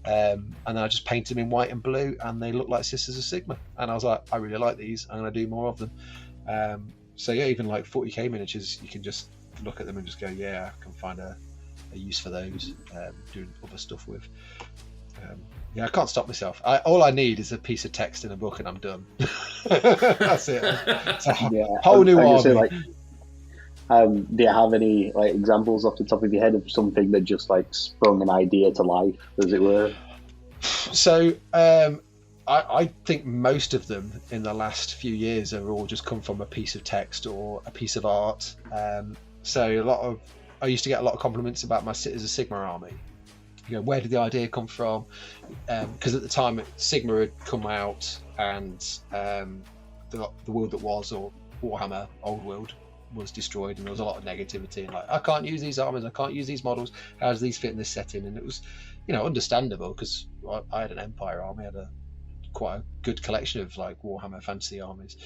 Speaker 4: And then I just painted them in white and blue, and they look like Sisters of Sigmar. And I was like, I really like these. I'm going to do more of them. So yeah, even like 40k miniatures, you can just look at them and just go, yeah, I can find a use for those. Doing other stuff with. Yeah, I can't stop myself. All I need is a piece of text in a book, and I'm done. That's it. It's a whole new army.
Speaker 2: Say, like, do you have any like examples off the top of your head of something that just like sprung an idea to life, as it were?
Speaker 4: So I think most of them in the last few years have all just come from a piece of text or a piece of art. So I used to get a lot of compliments about my Cities of Sigmar army. You know, where did the idea come from? Because at the time Sigmar had come out, and the world that was, or Warhammer Old World, was destroyed, and there was a lot of negativity and like, I can't use these armies, I can't use these models, how does these fit in this setting? And it was, you know, understandable, because I had an Empire army, I had quite a good collection of like Warhammer fantasy armies.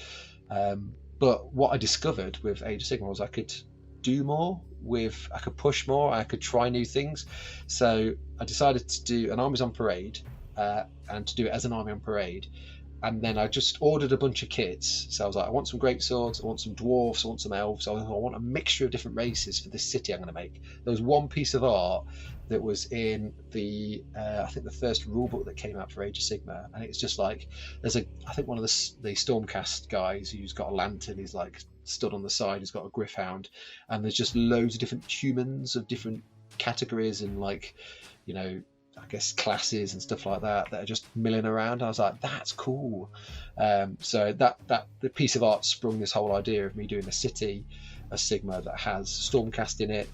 Speaker 4: But what I discovered with Age of Sigmar was I could do more I could push more, I could try new things. So I decided to do an Armies on Parade, and to do it as an army on parade. And then I just ordered a bunch of kits. So I was like, I want some great swords, I want some dwarfs, I want some elves, I want a mixture of different races for this city I'm going to make. There was one piece of art that was in the I think the first rulebook that came out for Age of Sigmar, and it's just like, there's I think one of the Stormcast guys who's got a lantern, he's like stood on the side, he's got a Griffhound, and there's just loads of different humans of different categories and like, you know, I guess classes and stuff like that are just milling around. I was like, that's cool. So that the piece of art sprung this whole idea of me doing a city, a Sigmar that has Stormcast in it.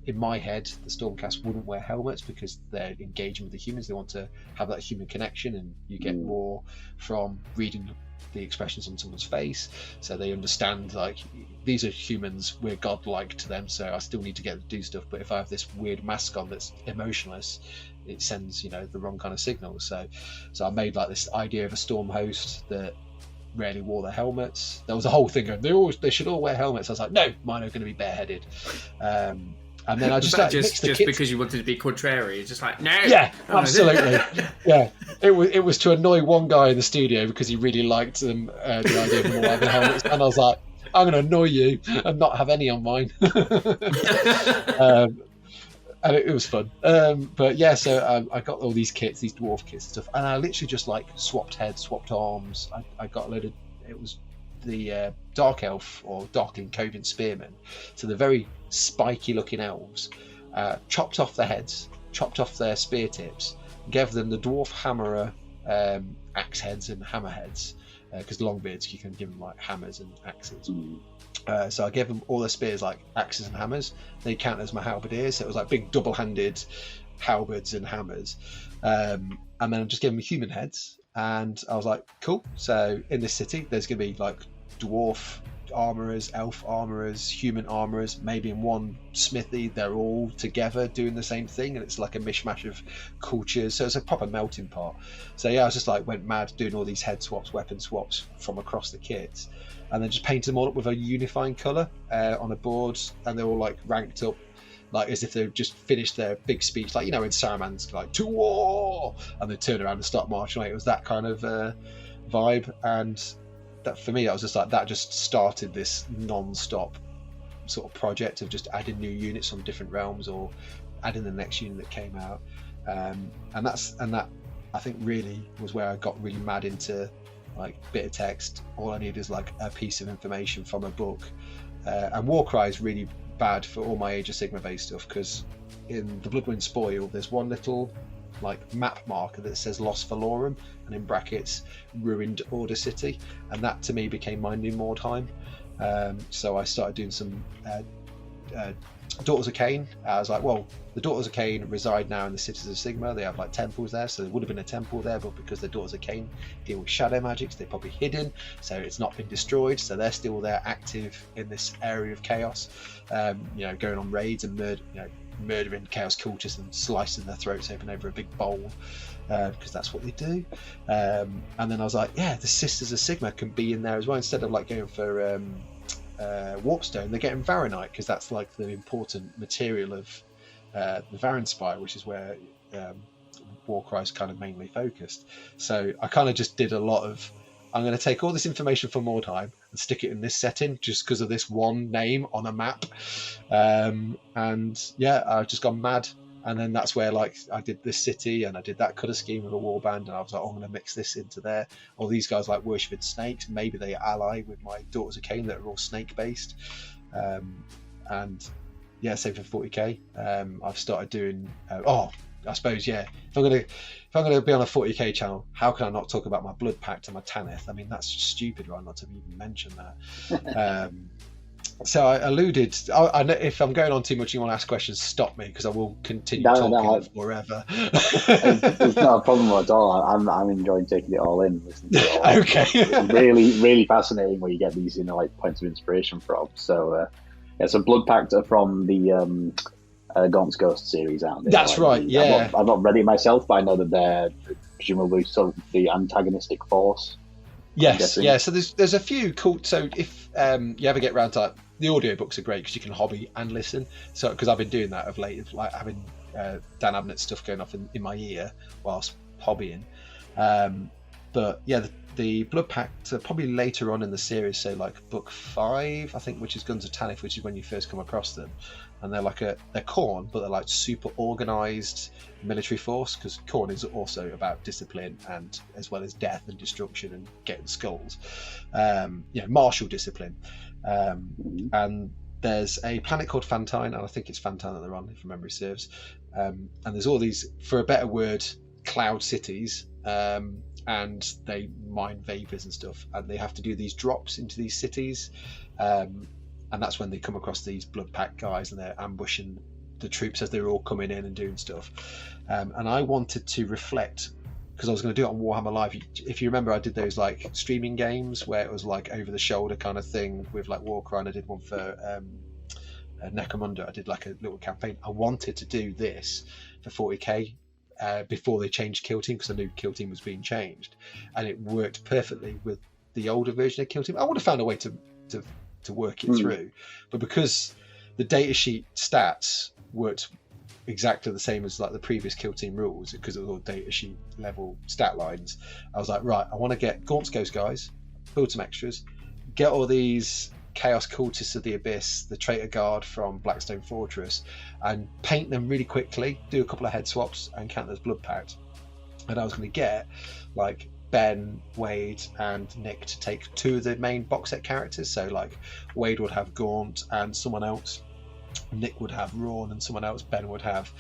Speaker 4: In my head, the Stormcast wouldn't wear helmets because they're engaging with the humans. They want to have that human connection, and you get more from reading the expressions on someone's face, so they understand like these are humans, we're godlike to them, so I still need to get them to do stuff. But if I have this weird mask on that's emotionless, it sends, you know, the wrong kind of signals. So I made like this idea of a storm host that rarely wore their helmets. There was a whole thing going, they should all wear helmets. I was like, no, mine are going to be bareheaded. And then I just like,
Speaker 3: just because you wanted to be contrary, just like, no.
Speaker 4: Yeah, absolutely. Yeah, it was to annoy one guy in the studio because he really liked the idea of them all having helmets, and I was like, I'm going to annoy you and not have any on mine. And it was fun. But yeah, so I got all these kits, these dwarf kits and stuff, and I literally just like swapped heads, swapped arms. I got a load of, it was the Dark Elf or Darkling Coven Spearmen, so the very spiky looking elves, chopped off their heads, chopped off their spear tips, gave them the Dwarf Hammerer axe heads and hammer heads, because Longbeards you can give them like hammers and axes. So I gave them all their spears like axes and hammers. They count as my halberdiers, so it was like big double-handed halberds and hammers. And then I just gave them human heads, and I was like, cool, so in this city there's going to be like dwarf armorers, elf armorers, human armorers, maybe in one smithy they're all together doing the same thing, and it's like a mishmash of cultures, so it's a proper melting pot. So yeah, I was just like went mad doing all these head swaps, weapon swaps from across the kits, and then just painted them all up with a unifying colour on a board, and they're all like ranked up like as if they've just finished their big speech, like, you know, in Saruman's like to war, and they turn around and start marching. Like, it was that kind of vibe, and that for me, I was just like, that just started this non-stop sort of project of just adding new units from different realms or adding the next unit that came out, and that I think really was where I got really mad into like bit of text. All I need is like a piece of information from a book, and Warcry is really bad for all my Age of Sigmar based stuff, because in the Bloodwind Spoil there's one little like map marker that says Lost Valorum, and in brackets Ruined Order City, and that to me became my new Mordheim. So I started doing some Daughters of Cain. I was like, well, the Daughters of Cain reside now in the Cities of Sigmar. They have like temples there, so there would have been a temple there, but because the Daughters of Cain deal with shadow magics, they're probably hidden, so it's not been destroyed, so they're still there active in this area of chaos, you know, going on raids and murdering chaos cultists and slicing their throats open over a big bowl, because that's what they do. And then I was like, yeah, the Sisters of Sigma can be in there as well, instead of like going for Warpstone. They're getting Varanite, because that's like the important material of the Varan Spire, which is where Warcry's kind of mainly focused. So I kind of just did a lot of, I'm going to take all this information from Mordheim and stick it in this setting just because of this one name on a map. And yeah, I've just gone mad. And then that's where like I did this city and I did that colour scheme with a warband, and I was like, oh, I'm going to mix this into there. All these guys like worshipping snakes. Maybe they ally with my Daughters of Cain that are all snake based. And yeah, same for 40k. I've started doing. I suppose, yeah. If I'm gonna be on a 40k channel, how can I not talk about my Blood Pact and my Tanith? I mean, that's stupid, right? Not to even mention that. So I alluded. I know if I'm going on too much, and you want to ask questions, stop me, because I will continue talking forever.
Speaker 2: It's not a problem at all. I'm enjoying taking it all in, listening to it all.
Speaker 4: Okay.
Speaker 2: It's really, really fascinating where you get these, like points of inspiration from. So so Blood Pact are from the Gaunt's Ghost series, aren't they?
Speaker 4: That's right. Yeah.
Speaker 2: I've not read it myself, but I know that they're presumably sort of the antagonistic force.
Speaker 4: Yes, yeah. So there's a few cool. So if you ever get round to, like, the audiobooks are great because you can hobby and listen. So because I've been doing that of late, like having Dan Abnett's stuff going off in my ear whilst hobbying. But yeah, the Blood Pact are probably later on in the series. So like book 5, I think, which is Guns of Tanith, which is when you first come across them. And they're they're Khorne, but they're like super organized military force, because Khorne is also about discipline and as well as death and destruction and getting skulls, martial discipline. And there's a planet called Fantine, and I think it's Fantine that they're on, if memory serves. And there's all these, for a better word, cloud cities, and they mine vapors and stuff, and they have to do these drops into these cities. And that's when they come across these Blood Pact guys, and they're ambushing the troops as they're all coming in and doing stuff. And I wanted to reflect, because I was going to do it on Warhammer Live. If you remember, I did those like streaming games where it was like over the shoulder kind of thing with like Warcry, and I did one for Necromunda. I did like a little campaign. I wanted to do this for 40k before they changed Kill Team, because I knew Kill Team was being changed, and it worked perfectly with the older version of Kill Team. I would have found a way to work it through, but because the datasheet stats worked exactly the same as like the previous Kill Team rules, because it was all datasheet level stat lines, I was like, right, I want to get Gaunt's Ghost guys, build some extras, get all these Chaos Cultists of the Abyss, the Traitor Guard from Blackstone Fortress, and paint them really quickly, do a couple of head swaps, and count as Blood Pact. And I was going to get like Ben, Wade, and Nick to take 2 of the main box set characters. So like Wade would have Gaunt and someone else, Nick would have Rawn and someone else, Ben would have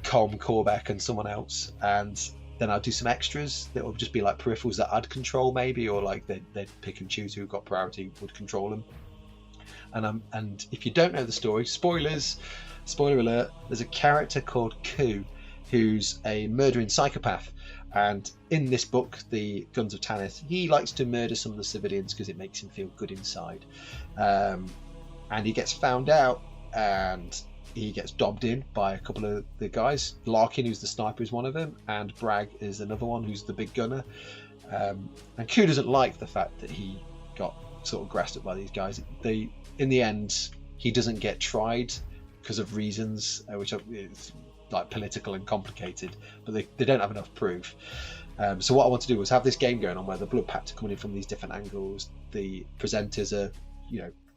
Speaker 4: Corbeck and someone else, and then I'd do some extras that would just be like peripherals that I'd control maybe, or like they'd pick and choose who got priority would control them. And if you don't know the story, spoiler alert, there's a character called Ku who's a murdering psychopath. And in this book, the Guns of Tanith, he likes to murder some of the civilians because it makes him feel good inside. And he gets found out, and he gets dobbed in by a couple of the guys. Larkin, who's the sniper, is one of them, and Bragg is another one, who's the big gunner. And Q doesn't like the fact that he got sort of grassed up by these guys. In the end, he doesn't get tried because of reasons which are like political and complicated, but they don't have enough proof. So what I want to do was have this game going on where the Blood Pact are coming in from these different angles. The presenters are,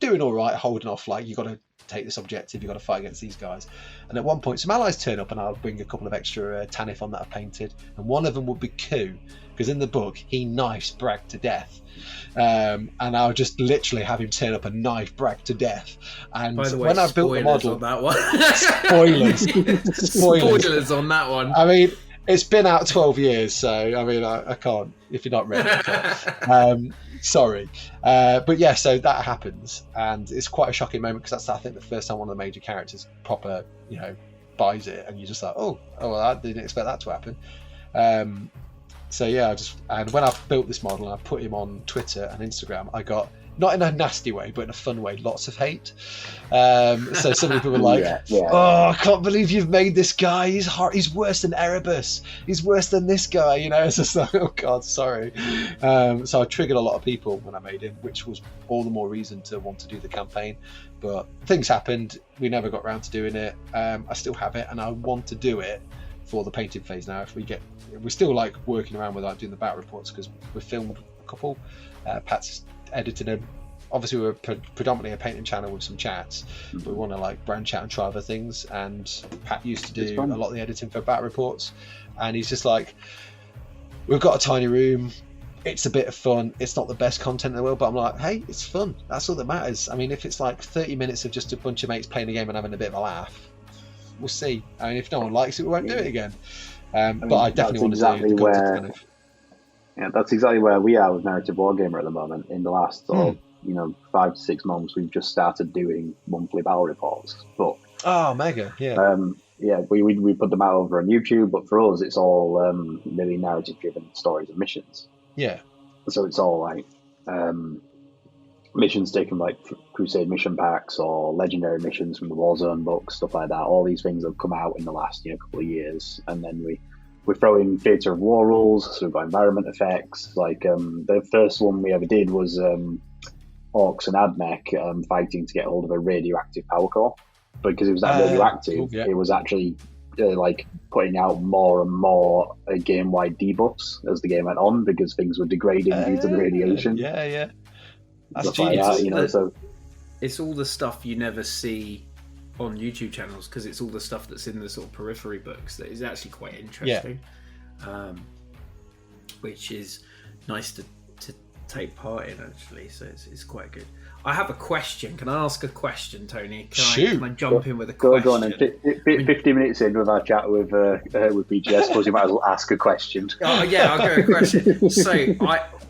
Speaker 4: doing all right, holding off, like, you got to take this objective, you got to fight against these guys. And at one point, some allies turn up, and I'll bring a couple of extra Tanith on that I've painted, and one of them would be Ku, because in the book he knifes Bragg to death. And I'll just literally have him turn up and knife Bragg to death. And
Speaker 3: by the way,
Speaker 4: when I built the model,
Speaker 3: on that one.
Speaker 4: spoilers
Speaker 3: on that one.
Speaker 4: I mean, it's been out 12 years, so I mean, I can't, if you're not ready, I can't. Sorry. But yeah, so that happens, and it's quite a shocking moment, because that's, I think, the first time one of the major characters proper, buys it, and you're just like, oh, well, I didn't expect that to happen. So yeah, and when I built this model and I put him on Twitter and Instagram, I got not in a nasty way, but in a fun way, lots of hate. So some people were like, "Oh, I can't believe you've made this guy. He's worse than Erebus. He's worse than this guy." You know, it's just like, oh God, sorry. So I triggered a lot of people when I made him, which was all the more reason to want to do the campaign. But things happened. We never got around to doing it. I still have it, and I want to do it for the painting phase now. We're still like working around with like doing the battle reports because we filmed a couple. Pat's editing them. Obviously, we're predominantly a painting channel with some chats, but we want to like branch out and try other things. And Pat used to do a lot of the editing for battle reports, and he's just like, we've got a tiny room. It's a bit of fun. It's not the best content in the world, but I'm like, hey, it's fun. That's all that matters. I mean, if it's like 30 minutes of just a bunch of mates playing a game and having a bit of a laugh, we'll see. I mean, if no one likes it, we won't do it again. But I definitely want to do the content kind of.
Speaker 2: Yeah, that's exactly where we are with Narrative Wargamer at the moment. In the last, 5 to 6 months, we've just started doing monthly battle reports. But
Speaker 4: mega, yeah.
Speaker 2: We put them out over on YouTube, but for us, it's all really narrative-driven stories and missions.
Speaker 4: Yeah.
Speaker 2: So it's all like missions taken like Crusade mission packs or legendary missions from the Warzone books, stuff like that. All these things have come out in the last couple of years, and then we throw in theatre of war rules, so we've got environment effects. Like the first one we ever did was Orcs and Admech fighting to get hold of a radioactive power core. Because it was that radioactive, it was actually like putting out more and more game-wide debuffs as the game went on, because things were degrading due to the radiation.
Speaker 4: Yeah. That's
Speaker 2: genius. Like that, so
Speaker 3: it's all the stuff you never see on YouTube channels, because it's all the stuff that's in the sort of periphery books that is actually quite interesting, which is nice to take part in, actually. So it's quite good. I have a question. Can I ask a question, Tony? Can I jump in with a question?
Speaker 2: Go on. And 50 minutes in with our chat with Peachy, I suppose you might as well ask a question.
Speaker 3: I'll go a question. So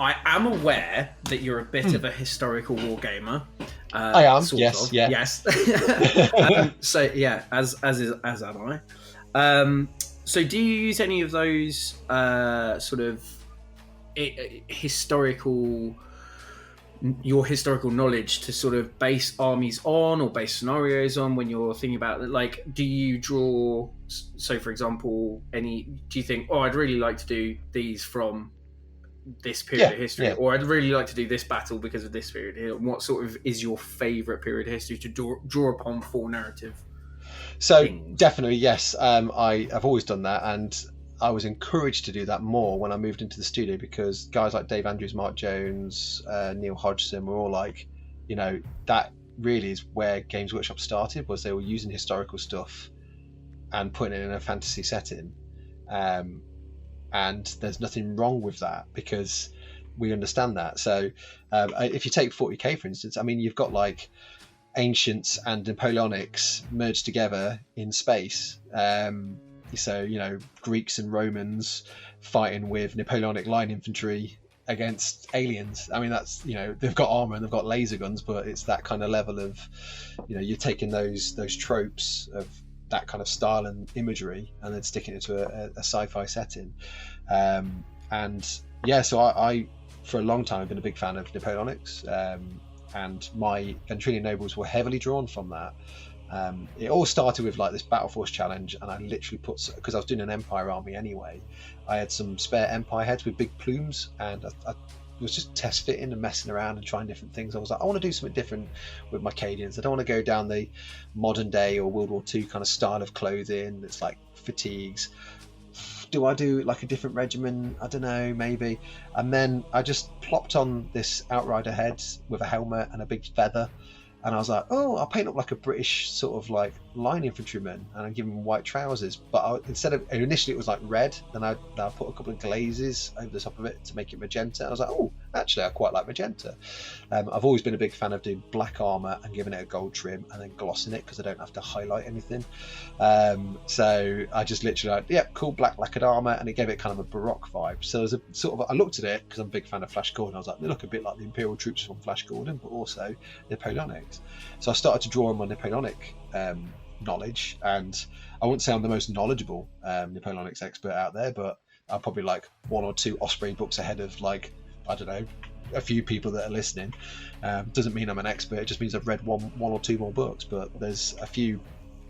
Speaker 3: I am aware that you're a bit of a historical wargamer.
Speaker 4: I am.
Speaker 3: Yes. So yeah, as am I. So do you use any of those sort of your historical knowledge to sort of base armies on, or base scenarios on, when you're thinking about it? Like, do you draw, so for example, do you think, I'd really like to do these from this period of history, or I'd really like to do this battle because of this period here? What sort of is your favourite period of history to draw upon for narrative?
Speaker 4: So definitely, yes. I've always done that, and I was encouraged to do that more when I moved into the studio, because guys like Dave Andrews, Mark Jones, Neil Hodgson were all like, that really is where Games Workshop started, was they were using historical stuff and putting it in a fantasy setting. And there's nothing wrong with that, because we understand that. So if you take 40k, for instance, I mean, you've got like Ancients and Napoleonics merged together in space. So, Greeks and Romans fighting with Napoleonic line infantry against aliens. I mean, that's, they've got armor and they've got laser guns, but it's that kind of level of, you're taking those tropes of that kind of style and imagery and then sticking it to a sci-fi setting. So I for a long time, I've been a big fan of Napoleonics, and my Ventrilian nobles were heavily drawn from that. It all started with like this Battle Force challenge, and I literally because I was doing an Empire army anyway, I had some spare Empire heads with big plumes, and I was just test fitting and messing around and trying different things. I was like, I want to do something different with my Cadians. I don't want to go down the modern day or World War II kind of style of clothing. It's like fatigues. Do I do like a different regimen? I don't know, maybe. And then I just plopped on this Outrider head with a helmet and a big feather. And I was like, I'll paint up like a British sort of like line infantryman, and I give him white trousers. But initially it was like red, then I put a couple of glazes over the top of it to make it magenta. I was like, actually I quite like magenta. I've always been a big fan of doing black armor and giving it a gold trim and then glossing it, because I don't have to highlight anything. So I just literally cool black lacquered armor, and it gave it kind of a Baroque vibe. So there's a sort of, I looked at it because I'm a big fan of Flash Gordon. I was like, they look a bit like the Imperial troops from Flash Gordon, but also Napoleonics. So I started to draw on my Napoleonic knowledge, and I wouldn't say I'm the most knowledgeable Napoleonics expert out there, but I'm probably like 1 or 2 Osprey books ahead of, like, I don't know, a few people that are listening. Doesn't mean I'm an expert. It just means I've read one or two more books. But there's a few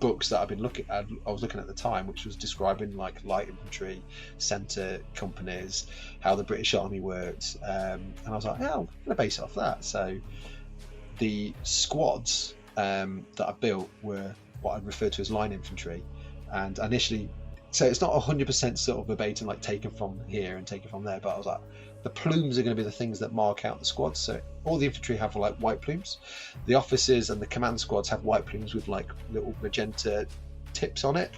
Speaker 4: books that I've been looking at. I was looking at the time, which was describing like light infantry, centre companies, how the British Army worked, and I was like, oh, I'm gonna base it off that. So the squads that I built were what I'd refer to as line infantry, and initially, so it's not 100% sort of verbatim like taken from here and taken from there, but I was like, the plumes are going to be the things that mark out the squads. So all the infantry have like white plumes, the officers and the command squads have white plumes with like little magenta tips on it,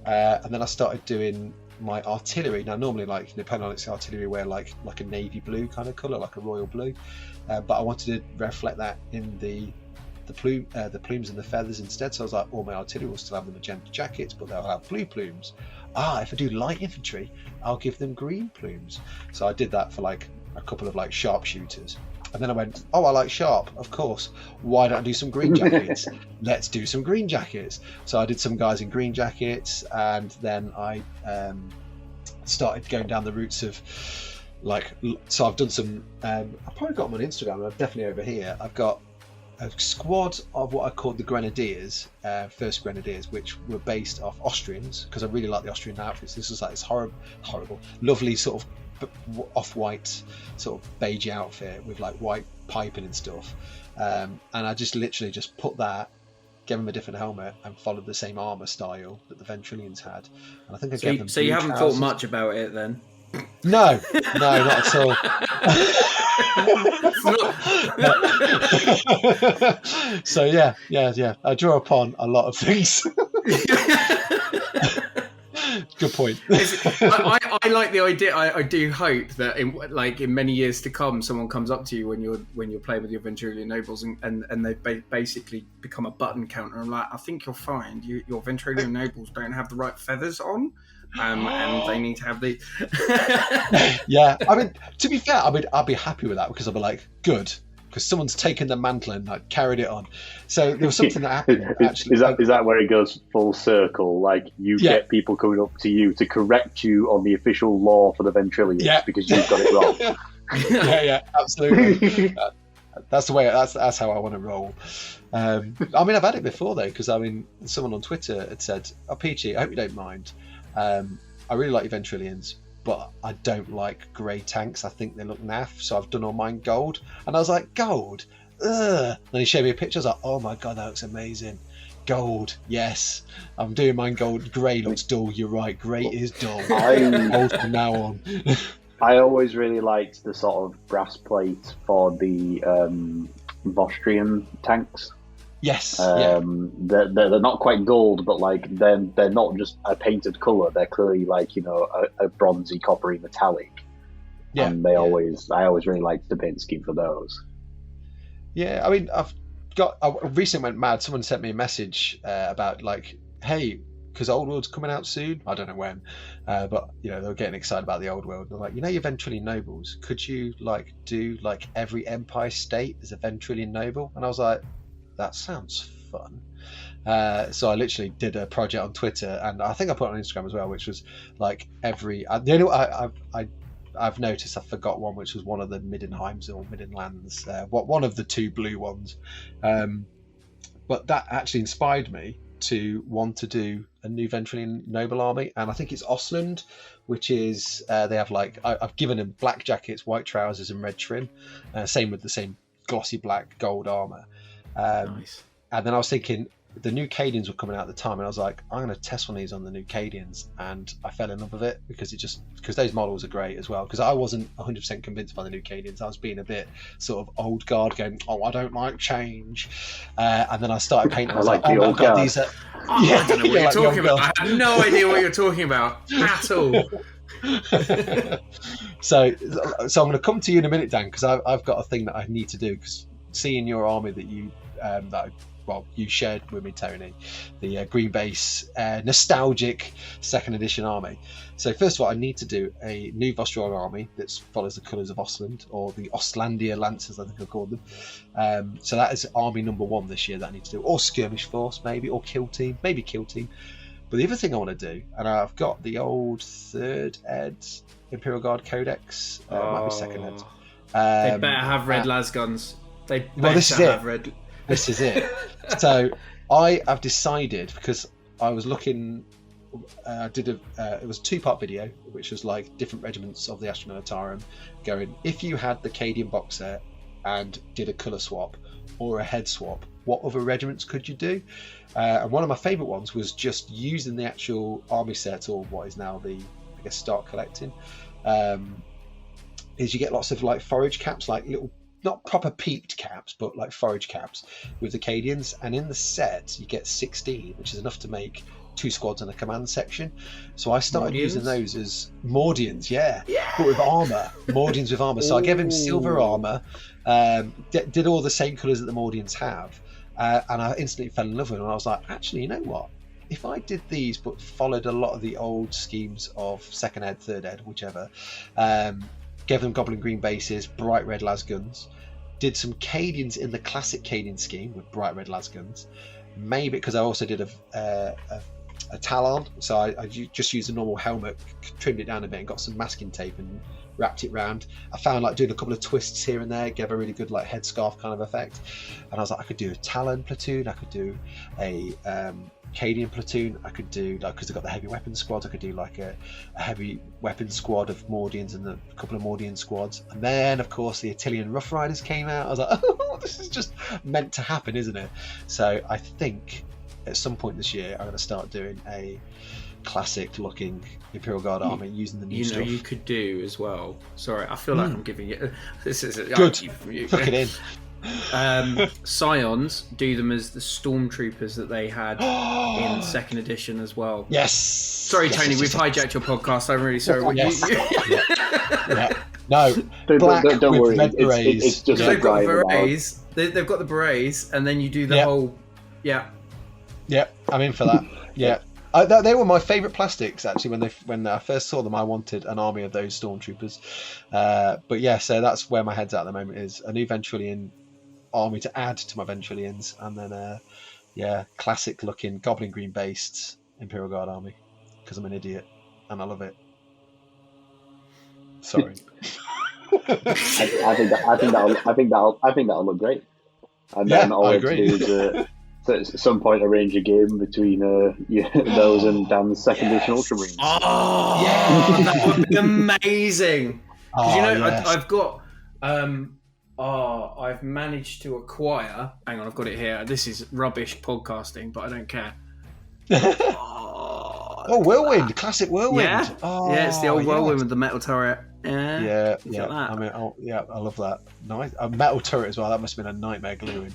Speaker 4: and then I started doing my artillery. Now normally like Napoleonic artillery wear like a navy blue kind of colour, like a royal blue, but I wanted to reflect that in the plumes and the feathers instead. So I was like, all my artillery will still have the magenta jackets, but they'll have blue plumes. If I do light infantry, I'll give them green plumes. So I did that for like a couple of like sharpshooters, and then I went, I like sharp, of course, why don't I do some green jackets? Let's do some green jackets. So I did some guys in green jackets, and then I started going down the routes of like, so I've done some I've probably got them on Instagram, I've definitely over here, I've got a squad of what I called the Grenadiers, first Grenadiers, which were based off Austrians, because I really like the Austrian outfits. This was like this horrible, lovely sort of off-white sort of beige outfit with like white piping and stuff. And I just literally just put that, gave them a different helmet, and followed the same armour style that the Ventrilians had. And I think I gave them.
Speaker 3: So you haven't thought much about it then?
Speaker 4: No, not at all. So yeah. I draw upon a lot of things. Good point.
Speaker 3: I like the idea. I do hope that in many years to come, someone comes up to you when you're playing with your Ventrilian nobles and they basically become a button counter and like, I think you'll find your Ventrilian nobles don't have the right feathers on. And they need to have these.
Speaker 4: Yeah, I mean, to be fair, I'd be happy with that, because I'll be like, good, because someone's taken the mantle and like carried it on. So there was something that happened. Actually,
Speaker 2: is that where it goes full circle? Like you get people coming up to you to correct you on the official law for the Ventrilians because you've got it wrong.
Speaker 4: yeah, absolutely. That's the way. That's how I want to roll. I mean, I've had it before though, because I mean, someone on Twitter had said, "Oh, Peachy, I hope you don't mind. I really like your Ventrilians, but I don't like grey tanks. I think they look naff, so I've done all mine gold." And I was like, gold? Ugh. Then he showed me a picture. I was like, oh my god, that looks amazing. Gold, yes. I'm doing mine gold. Grey looks dull. You're right. Grey is dull. Gold from now on.
Speaker 2: I always really liked the sort of brass plate for the Vostrian tanks.
Speaker 4: Yes.
Speaker 2: They're not quite gold, but like they're not just a painted colour. They're clearly like, you know, a bronzy, coppery, metallic. Yeah. And I always really liked the paint scheme for those.
Speaker 4: Yeah, I mean, I recently went mad. Someone sent me a message about like, hey, because Old World's coming out soon. I don't know when, but you know, they were getting excited about the Old World. They're like, you know, your Ventrilian nobles, could you like do like every Empire state as a Ventrilian noble? And I was like, that sounds fun. So I literally did a project on Twitter, and I think I put it on Instagram as well, which was like every. The only I've noticed I forgot one, which was one of the Middenheims or Middenlands, one of the two blue ones. But that actually inspired me to want to do a new Ventrilian noble army, and I think it's Ostland, which is they have like I've given them black jackets, white trousers, and red trim. Same with the same glossy black gold armor. Nice. And then I was thinking the new Cadians were coming out at the time, and I was like, I'm going to test one of these on the new Cadians, and I fell in love with it because those models are great as well. Because I wasn't 100% convinced by the new Cadians. I was being a bit sort of old guard, going, oh, I don't like change. And then I started painting. I was like, oh my god, these are.
Speaker 3: I don't know what you're talking about. I have no idea what you're talking about at all.
Speaker 4: So I'm going to come to you in a minute, Dan, because I've got a thing that I need to do. Because seeing your army that you you shared with me, Tony, the Green Base nostalgic second edition army. So first of all, I need to do a new Vostroyal army that follows the colours of Ostland, or the Ostlandia Lancers, I think I called them. So that is army number 1 this year that I need to do, or skirmish force maybe, or kill team, maybe kill team. But the other thing I want to do, and I've got the old 3rd ed Imperial Guard Codex, might be 2nd ed.
Speaker 3: They better have red las guns. They better
Speaker 4: this is
Speaker 3: have
Speaker 4: it.
Speaker 3: red.
Speaker 4: This is it. So I have decided, because I was looking, it was a 2-part video, which was like different regiments of the Astra Militarum, going, if you had the Cadian box set and did a colour swap or a head swap, what other regiments could you do? And one of my favourite ones was just using the actual army set, or what is now the, I guess, start collecting. Is you get lots of like forage caps, like little, not proper peaked caps, but like forage caps with the Cadians. And in the set, you get 16, which is enough to make 2 squads and a command section. So I started using those as Mordians, but with armour. Mordians with armour. So I gave him silver armour, did all the same colours that the Mordians have, and I instantly fell in love with them. And I was like, actually, you know what? If I did these but followed a lot of the old schemes of second ed, third ed, whichever, gave them goblin green bases, bright red las guns, did some Cadians in the classic Cadian scheme with bright red las guns, maybe because I also did a Talon, so I just used a normal helmet, trimmed it down a bit and got some masking tape and wrapped it round. I found like doing a couple of twists here and there gave a really good like headscarf kind of effect, and I was like, I could do a Talon platoon, I could do a Cadian platoon, I could do, like, because they've got the heavy weapons squads, I could do like a heavy weapons squad of Mordians and a couple of Mordian squads. And then of course the Attilian Rough Riders came out. I was like, oh, this is just meant to happen, isn't it? So I think at some point this year I'm going to start doing a classic looking Imperial Guard army using the new stuff.
Speaker 3: You could do as well. Sorry, I feel like I'm giving it. This is
Speaker 4: good. Fuck it in.
Speaker 3: Scions, do them as the stormtroopers that they had in second edition as well.
Speaker 4: Yes.
Speaker 3: Sorry, Tony, we've hijacked your podcast. I'm really sorry.
Speaker 4: Yeah. No,
Speaker 2: don't worry.
Speaker 4: Red berets.
Speaker 2: It's just
Speaker 3: they've got the berets. They've got the berets, and then you do the whole. Yeah.
Speaker 4: Yeah, I'm in for that. Yeah. They were my favourite plastics actually. When I first saw them, I wanted an army of those stormtroopers. But yeah, so that's where my head's at the moment, is a new Venturian army to add to my Venturians, and then classic looking goblin green based Imperial Guard army, because I'm an idiot and I love it. Sorry.
Speaker 2: I think that'll look great. And then all I agree. Is at some point arrange a game between those and Dan's second edition Ultramarines.
Speaker 3: Oh, yeah, that would be amazing. Because I've got, I've managed to acquire. Hang on, I've got it here. This is rubbish podcasting, but I don't care.
Speaker 4: Whirlwind, classic Whirlwind.
Speaker 3: Yeah, it's the old Whirlwind with the metal turret.
Speaker 4: Yeah. I mean, I love that. Nice, a metal turret as well. That must have been a nightmare gluing.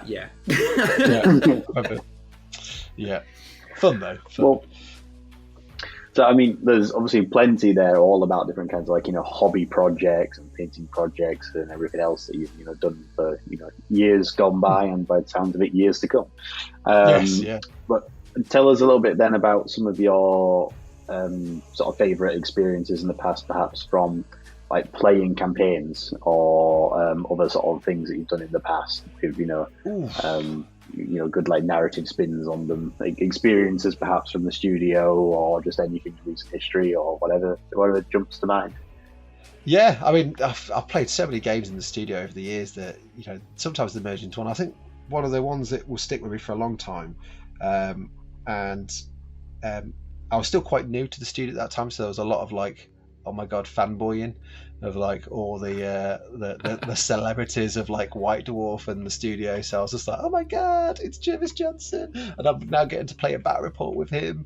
Speaker 3: Yeah.
Speaker 4: Yeah. Fun though.
Speaker 2: Well, so I mean, there's obviously plenty there, all about different kinds of hobby projects and painting projects and everything else that you've done for years gone by, and by the sounds of it, years to come. But tell us a little bit then about some of your sort of favourite experiences in the past, perhaps from like playing campaigns or other sort of things that you've done in the past with good like narrative spins on them, like experiences perhaps from the studio or just anything from recent history or whatever jumps to mind.
Speaker 4: Yeah, I mean, I've played so many games in the studio over the years that sometimes they merge into one. I think one of the ones that will stick with me for a long time, and I was still quite new to the studio at that time, so there was a lot of like, oh my god, fanboying of like all the celebrities of like White Dwarf and the studio. So I was just like, oh my god, it's Jervis Johnson, and I'm now getting to play a battle report with him.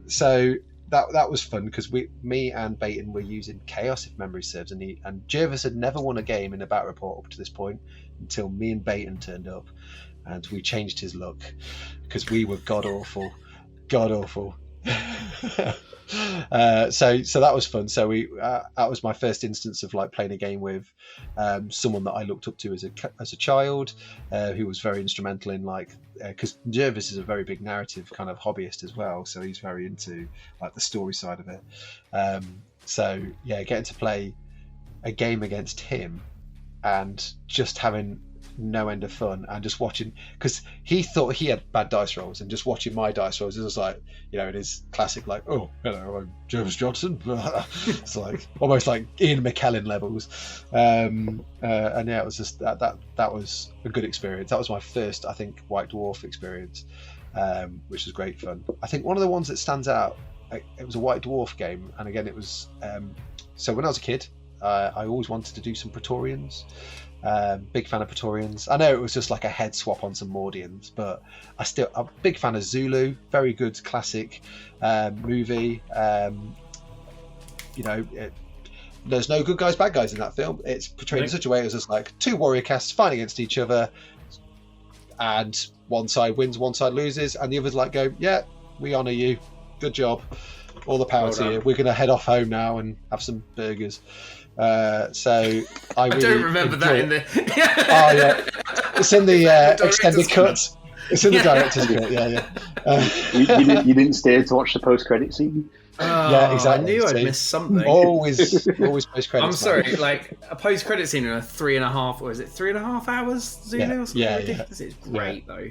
Speaker 4: So that was fun, because me and Baton were using Chaos, if memory serves, and Jervis had never won a game in a battle report up to this point until me and Baton turned up, and we changed his luck because we were god awful. So that was fun. So that was my first instance of like playing a game with someone that I looked up to as a child, who was very instrumental in like, because Jervis is a very big narrative kind of hobbyist as well, so he's very into like the story side of it. So yeah, getting to play a game against him and just having no end of fun, and just watching, because he thought he had bad dice rolls, and just watching my dice rolls, it was like, it is classic, like, oh, hello, I'm James Johnson. It's like almost like Ian McKellen levels, and yeah, it was just that was a good experience. That was my first, I think, White Dwarf experience, which was great fun. I think one of the ones that stands out, it was a White Dwarf game, and again, it was so when I was a kid, I always wanted to do some Praetorians. Big fan of Praetorians. I know it was just like a head swap on some Mordians, but I'm a big fan of Zulu. Very good classic movie. There's no good guys, bad guys in that film. It's portrayed in such a way as just like two warrior castes fighting against each other, and one side wins, one side loses, and the others like go, yeah, we honour you, good job, all the power to you. We're going to head off home now and have some burgers. So I
Speaker 3: don't remember that in the.
Speaker 4: Oh yeah, it's in the extended cut. It's in the director's cut. Yeah.
Speaker 2: You didn't stay to watch the post-credit scene.
Speaker 4: Yeah, exactly.
Speaker 3: I knew I'd missed something.
Speaker 4: Always post-credits.
Speaker 3: I'm sorry, like a post-credit scene in a 3.5, or is it 3.5 hours? Zulu or something ridiculous. It's great though.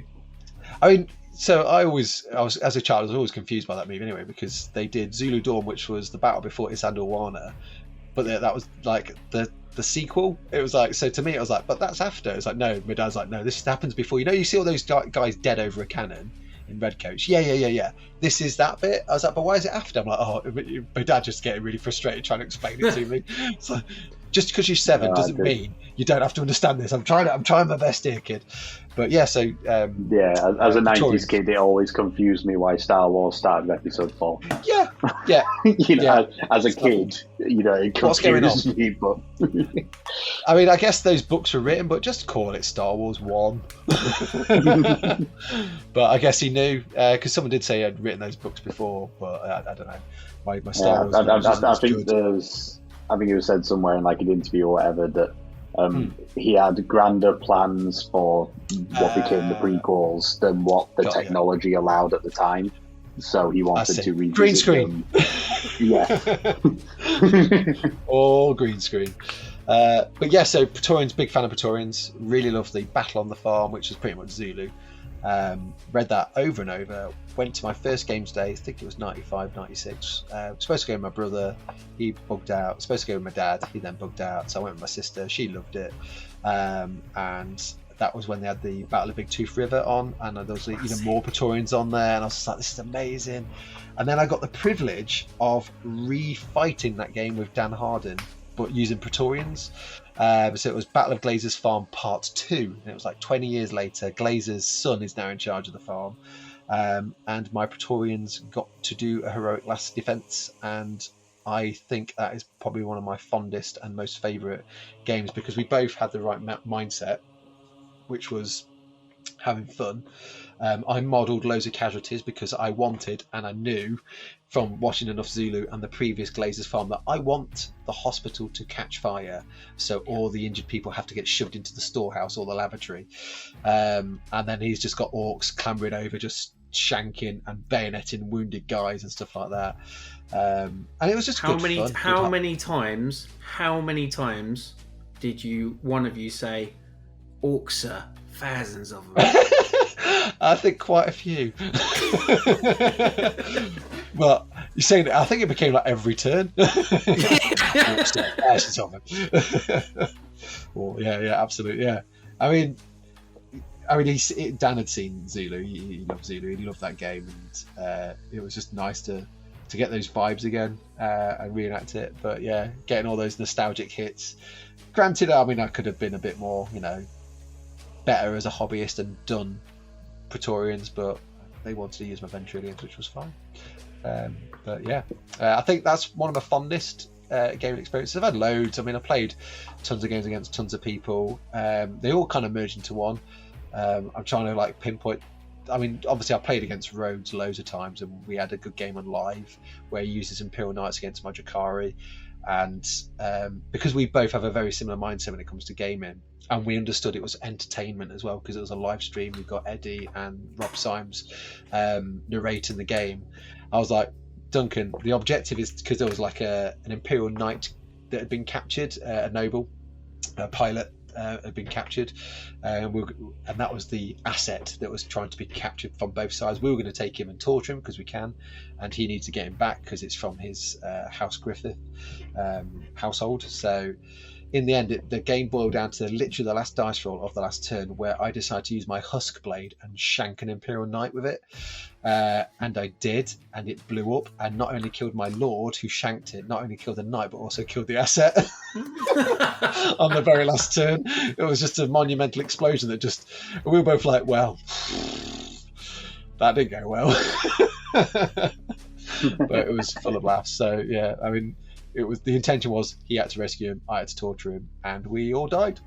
Speaker 4: I mean, so I was as a child, I was always confused by that movie anyway, because they did Zulu Dawn, which was the battle before Isandlwana. But that was like the sequel. It was like, so to me, it was like, but that's after. It's like, no, my dad's like, no, this happens before. You see all those guys dead over a cannon in Redcoats. Yeah. This is that bit. I was like, but why is it after? I'm like, oh, my dad just getting really frustrated trying to explain it to me. It's like, just because you're 7 doesn't mean you don't have to understand this. I'm trying my best here, kid. But yeah, so
Speaker 2: as a 90s kid, it always confused me why Star Wars started with episode 4.
Speaker 4: Yeah.
Speaker 2: As a kid, it confused me. But
Speaker 4: I mean, I guess those books were written, but just call it Star Wars 1. But I guess he knew, because someone did say he had written those books before, but I don't know. My Star Wars.
Speaker 2: I think it was said somewhere in like an interview or whatever that he had grander plans for what became the prequels than what the technology allowed at the time. So he wanted to revisit
Speaker 4: green screen.
Speaker 2: Yeah.
Speaker 4: All green screen. But yeah, so Praetorians, big fan of Praetorians. Really loved the Battle on the Farm, which is pretty much Zulu. Read that over and over. Went to my first games day, I think it was 95, 96. Supposed to go with my brother, he bugged out. Supposed to go with my dad, he then bugged out. So I went with my sister, she loved it. And that was when they had the Battle of Big Tooth River on, and there was even more Praetorians on there, and I was just like, this is amazing. And then I got the privilege of refighting that game with Dan Harden, but using Praetorians. So it was Battle of Glazer's Farm Part 2, and it was like 20 years later. Glazer's son is now in charge of the farm, and my Praetorians got to do a heroic last defense, and I think that is probably one of my fondest and most favourite games, because we both had the right mindset, which was having fun. I modelled loads of casualties because I wanted, and I knew from watching enough Zulu and the previous Glazer's Farm, that I want the hospital to catch fire, so all the injured people have to get shoved into the storehouse or the lavatory. And then he's just got orcs clambering over, just shanking and bayoneting wounded guys and stuff like that. And it was just
Speaker 3: how many times did one of you say, orcs, sir? Thousands of them.
Speaker 4: I think quite a few. But you're saying that I think it became like every turn. Well, yeah, absolutely, yeah. I mean, Dan had seen Zulu. He loved Zulu. He loved that game, and it was just nice to get those vibes again and reenact it. But yeah, getting all those nostalgic hits. Granted, I mean, I could have been a bit more, better as a hobbyist and done Praetorians, but they wanted to use my Ventrillians, which was fine. But yeah, I think that's one of my fondest gaming experiences. I've had loads. I mean, I played tons of games against tons of people. They all kind of merge into one. I'm trying to pinpoint. I mean, obviously I played against Rhodes loads of times, and we had a good game on live where he uses Imperial Knights against my Drakari. And because we both have a very similar mindset when it comes to gaming, and we understood it was entertainment as well, because it was a live stream. We've got Eddie and Rob Symes narrating the game. I was like, Duncan, the objective is, because there was an Imperial Knight that had been captured, a noble, a pilot, had been captured, and that was the asset that was trying to be captured from both sides. We were going to take him and torture him because we can, and he needs to get him back because it's from his House Griffith household. So in the end, the game boiled down to literally the last dice roll of the last turn, where I decided to use my husk blade and shank an Imperial Knight with it. And I did, and it blew up, and not only killed my lord who shanked it, not only killed the knight, but also killed the asset on the very last turn. It was just a monumental explosion that we were both like, well, that didn't go well. But it was full of laughs. So yeah, I mean, the intention was he had to rescue him, I had to torture him, and we all died.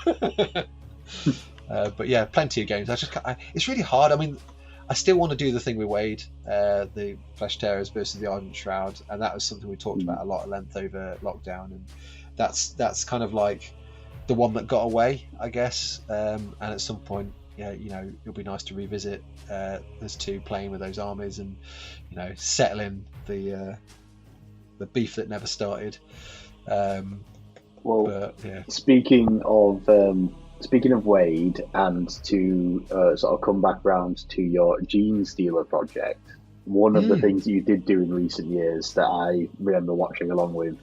Speaker 4: But yeah, plenty of games. It's really hard. I mean, I still want to do the thing with Wade, the Flesh Tearers versus the Ardent Shroud, and that was something we talked about a lot at length over lockdown, and that's kind of like the one that got away, I guess. And at some point, yeah, it'll be nice to revisit those two, playing with those armies, and settling the beef that never started.
Speaker 2: Speaking of Wade, and to sort of come back round to your Gene Stealer project, one of the things you did do in recent years that I remember watching along with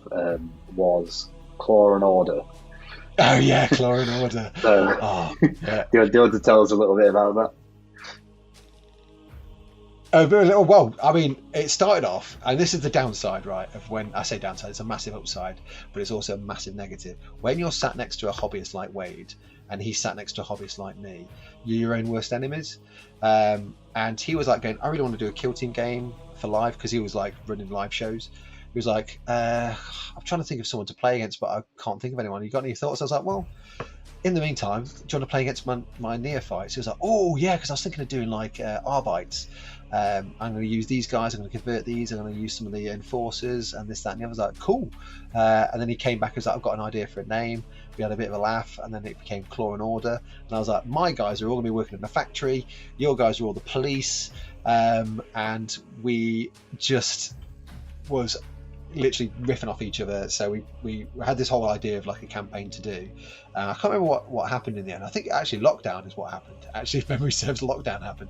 Speaker 2: was Claw and Order.
Speaker 4: Oh yeah, Claw and Order.
Speaker 2: So, do you want to tell us a little bit about that?
Speaker 4: Well, I mean, it started off, and this is the downside, right? Of when I say downside, it's a massive upside, but it's also a massive negative. When you're sat next to a hobbyist like Wade, and he's sat next to a hobbyist like me, you're your own worst enemies. And he was like going, I really want to do a kill team game for live, because he was like running live shows. He was like, I'm trying to think of someone to play against, but I can't think of anyone. You got any thoughts? I was like, well, in the meantime, do you want to play against my neophytes? He was like, oh yeah, because I was thinking of doing like Arbites. I'm going to use these guys, I'm going to convert these, I'm going to use some of the enforcers and this, that, and the other. I was like, cool. And then he came back and was like, I've got an idea for a name. We had a bit of a laugh, and then it became Claw and Order. And I was like, my guys are all going to be working in the factory, your guys are all the police. And we just was literally riffing off each other. So we had this whole idea of like a campaign to do. I can't remember what happened in the end. I think actually lockdown is what happened. Actually, if memory serves, lockdown happened.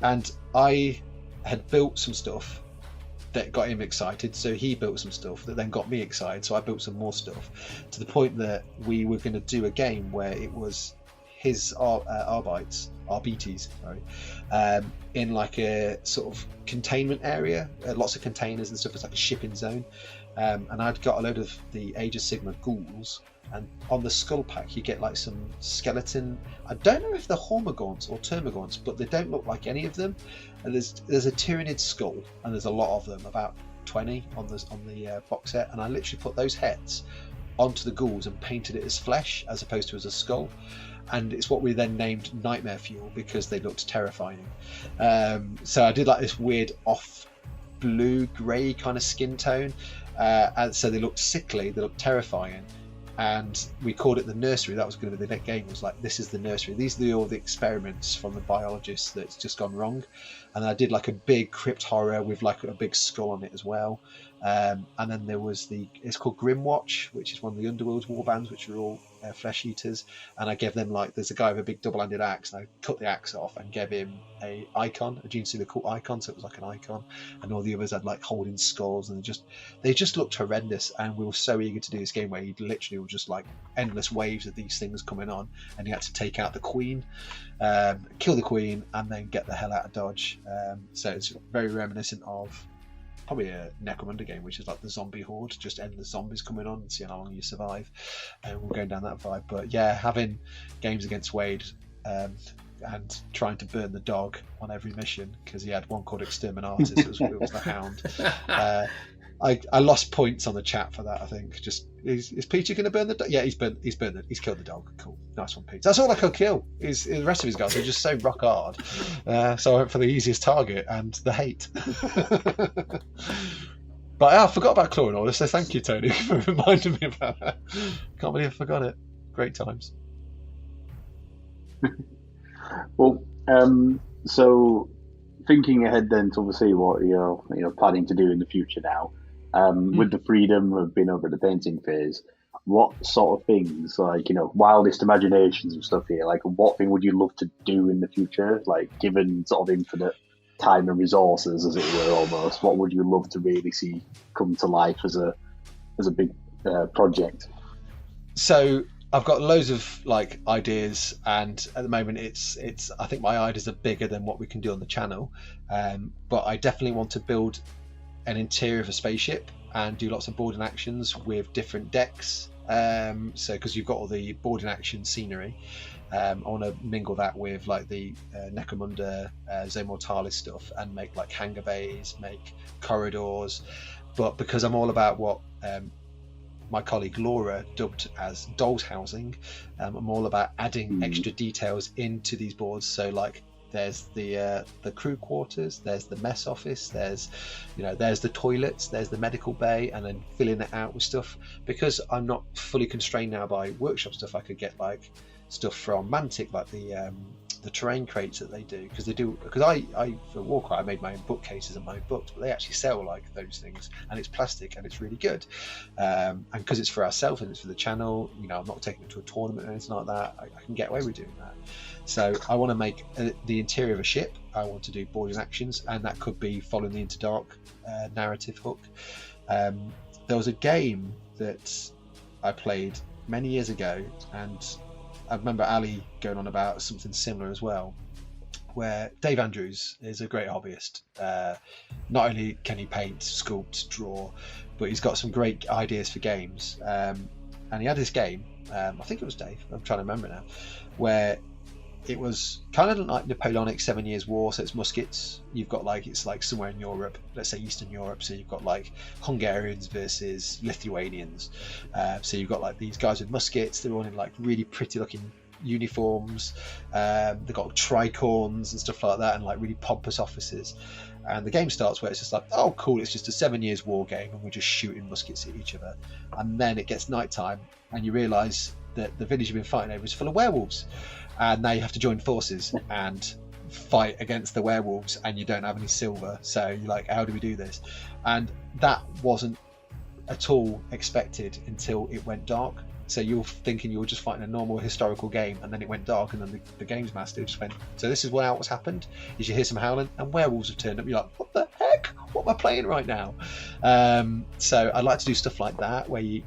Speaker 4: And I had built some stuff that got him excited, so he built some stuff that then got me excited, so I built some more stuff, to the point that we were going to do a game where it was his RBTs, in like a sort of containment area, lots of containers and stuff. It's like a shipping zone, and I'd got a load of the Age of Sigmar ghouls, and on the skull pack you get like some skeleton. I don't know if they're Hormagaunts or Termagaunts, but they don't look like any of them. And there's a Tyranid skull, and there's a lot of them, about 20 on the box set, and I literally put those heads onto the ghouls and painted it as flesh as opposed to as a skull. And it's what we then named Nightmare Fuel, because they looked terrifying. So I did like this weird off blue grey kind of skin tone, and so they looked sickly, they looked terrifying. And we called it the nursery. That was going to be the next game. Was like, this is the nursery. These are all the experiments from the biologists that's just gone wrong. And I did like a big crypt horror with like a big skull on it as well. And then there was it's called Grimwatch, which is one of the Underworld warbands, which are all flesh eaters. And I gave them there's a guy with a big double-handed axe, and I cut the axe off and gave him a Gene Stealer cult icon, so it was like an icon. And all the others had like holding skulls, and they just looked horrendous. And we were so eager to do this game where you literally were just like endless waves of these things coming on, and you had to take out the queen, kill the queen, and then get the hell out of Dodge. So it's very reminiscent of probably a Necromunda game, which is like the zombie horde, just endless zombies coming on and seeing how long you survive. And we're going down that vibe. But yeah, having games against Wade, and trying to burn the dog on every mission, because he had one called Exterminatus. It was the Hound. I lost points on the chat for that. I think just is Peachy going to burn the dog? Yeah, he's killed the dog. Cool, nice one, Peachy. That's all I could kill. The rest of his guys are just so rock hard. So I went for the easiest target and the hate. But I forgot about Claw and Order, so thank you, Tony, for reminding me about that. Can't believe I forgot it. Great times.
Speaker 2: Well, so thinking ahead then to obviously what you're planning to do in the future now, with the freedom of being over at the painting phase, what sort of things, like, wildest imaginations and stuff here, like what thing would you love to do in the future, like given sort of infinite time and resources, as it were, almost, what would you love to really see come to life as a big project?
Speaker 4: So I've got loads of like ideas, and at the moment it's I think my ideas are bigger than what we can do on the channel, but I definitely want to build an interior of a spaceship and do lots of boarding actions with different decks, so because you've got all the boarding action scenery, I want to mingle that with like the Necromunda, Zone Mortalis stuff, and make like hangar bays, make corridors. But because I'm all about what my colleague Laura dubbed as dolls housing, I'm all about adding extra details into these boards. So like there's the crew quarters, there's the mess office, there's the toilets, there's the medical bay, and then filling it out with stuff. Because I'm not fully constrained now by workshop stuff, I could get like stuff from Mantic, like the terrain crates that they do, because I for Warcry I made my own bookcases and my own books, but they actually sell like those things, and it's plastic and it's really good, and because it's for ourselves and it's for the channel, I'm not taking it to a tournament or anything like that, I can get away with doing that. So I want to make the interior of a ship. I want to do boarding actions, and that could be following the Into Dark narrative hook. There was a game that I played many years ago, and I remember Ali going on about something similar as well, where Dave Andrews is a great hobbyist. Not only can he paint, sculpt, draw, but he's got some great ideas for games. And he had this game, I think it was Dave, I'm trying to remember now, where it was kind of like Napoleonic 7 Years' War, so it's muskets. You've got it's like somewhere in Europe, let's say Eastern Europe, so you've got like Hungarians versus Lithuanians. So you've got like these guys with muskets, they're all in like really pretty looking uniforms. They've got tricorns and stuff like that, and like really pompous officers. And the game starts where it's just like, oh cool, it's just a 7 Years' War game and we're just shooting muskets at each other. And then it gets nighttime and you realise that the village you've been fighting over is full of werewolves. And now you have to join forces and fight against the werewolves, and you don't have any silver, so you're like, how do we do this? And that wasn't at all expected until it went dark. So you're thinking you were just fighting a normal historical game, and then it went dark, and then the games master just went, so this is what's happened, is you hear some howling and werewolves have turned up. You're like, what the heck, what am I playing right now? So I'd like to do stuff like that, where you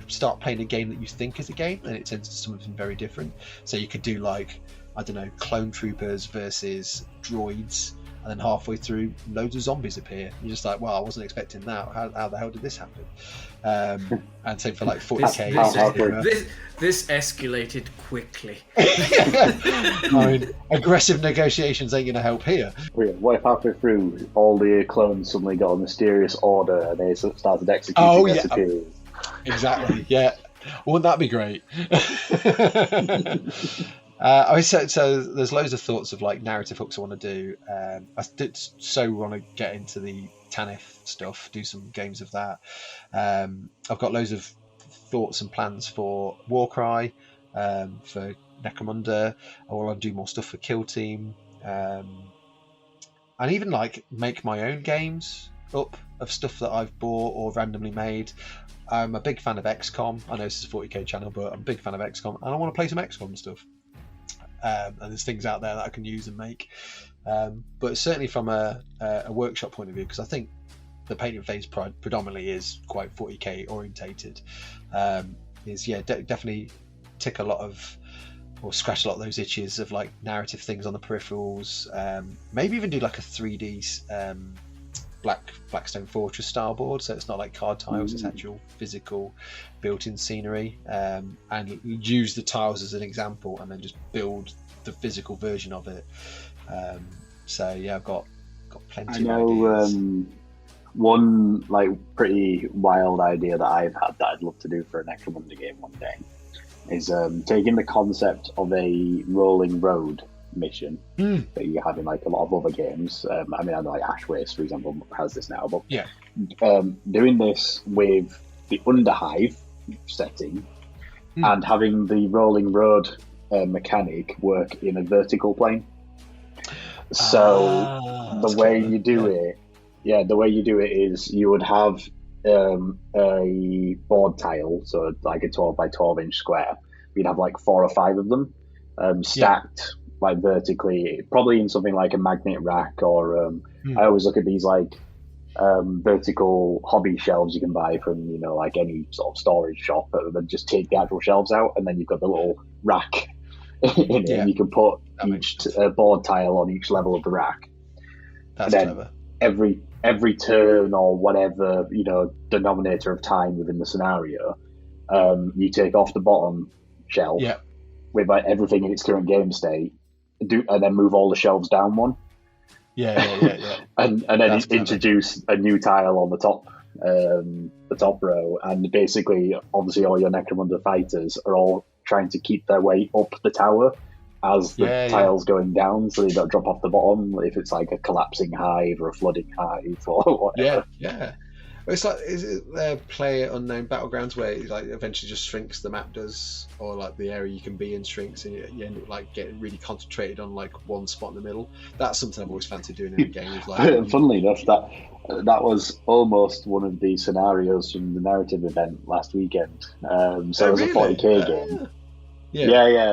Speaker 4: start playing a game that you think is a game and it turns into something very different. So you could do like, I don't know, clone troopers versus droids, and then halfway through loads of zombies appear. You're just like, well, I wasn't expecting that, how the hell did this happen? And so for like 40k
Speaker 3: this escalated quickly.
Speaker 4: I mean, aggressive negotiations ain't gonna help here.
Speaker 2: What if halfway through all the clones suddenly got a mysterious order and they started executing their superiors?
Speaker 4: Exactly, yeah. Wouldn't that be great? So there's loads of thoughts of like narrative hooks I want to do. I did so want to get into the Tanith stuff, do some games of that. I've got loads of thoughts and plans for Warcry, for Necromunda. I want to do more stuff for Kill Team, and even like make my own games up of stuff that I've bought or randomly made. I'm a big fan of XCOM. I know this is a 40k channel, but I'm a big fan of XCOM, and I want to play some XCOM stuff. And there's things out there that I can use and make, but certainly from a workshop point of view, because I think the painting phase predominantly is quite 40k orientated, definitely tick a lot of, or scratch a lot of those itches of like narrative things on the peripherals, maybe even do like a 3D Blackstone Fortress style board, so it's not like card tiles, it's actual physical built-in scenery, and use the tiles as an example and then just build the physical version of it. So yeah, I've got plenty of ideas.
Speaker 2: One like pretty wild idea that I've had that I'd love to do for a Necromunda game one day is taking the concept of a rolling road mission that you have in like a lot of other games. I know like Ash Waste, for example, has this now, but doing this with the Underhive setting and having the rolling road mechanic work in a vertical plane. So the way you do it is you would have a board tile, so like a 12 by 12 inch square. You'd have like 4 or 5 of them stacked like vertically, probably in something like a magnet rack, or I always look at these like vertical hobby shelves you can buy from, you know, like any sort of storage shop, and then just take the actual shelves out, and then you've got the little rack in it, and you can put each board tile on each level of the rack.
Speaker 4: That's clever.
Speaker 2: Every turn or whatever, you know, denominator of time within the scenario, you take off the bottom shelf with like everything in its current game state, and then move all the shelves down one. And then introduce a new tile on the top row, and basically, obviously, all your Necromunda fighters are all trying to keep their way up the tower as the tile's going down, so they don't drop off the bottom if it's like a collapsing hive or a flooding hive or whatever.
Speaker 4: It's like, is it Player Unknown Battlegrounds where it like eventually just shrinks, the map does, or like the area you can be in shrinks, and you end up like getting really concentrated on like one spot in the middle? That's something I've always fancied doing in a game. Is like,
Speaker 2: funnily enough, that was almost one of the scenarios from the narrative event last weekend. So it was a 40k game.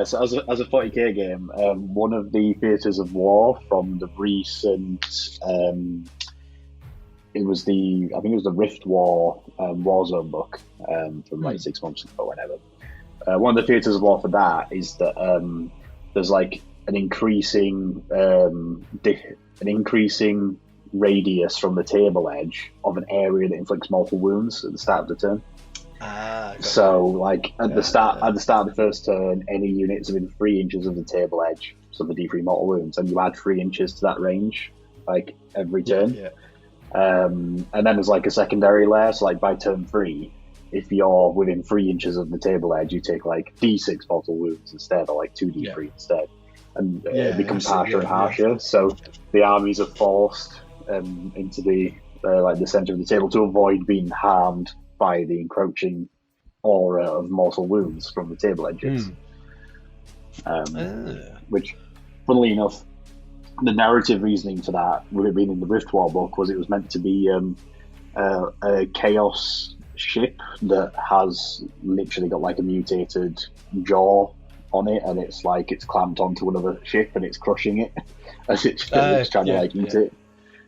Speaker 2: So as a 40k game, one of the theatres of war from the recent, I think it was the Rift War Warzone book from like 6 months ago or whatever. One of the theatres of war for that is that there's like an increasing radius from the table edge of an area that inflicts mortal wounds at the start of the turn. So like at the start of the first turn, any units within 3 inches of the table edge, so the D3 mortal wounds, and you add 3 inches to that range like every turn. And then there's like a secondary layer, so like by turn 3, if you're within 3 inches of the table edge, you take like D6 mortal wounds instead, or like 2D3 instead, and it becomes harsher and harsher. So the armies are forced into the like the center of the table to avoid being harmed by the encroaching aura of mortal wounds from the table edges. Which, funnily enough, the narrative reasoning for that, with it being in the Rift War book, was it was meant to be a chaos ship that has literally got like a mutated jaw on it, and it's like it's clamped onto another ship and it's crushing it as it's trying to like eat it.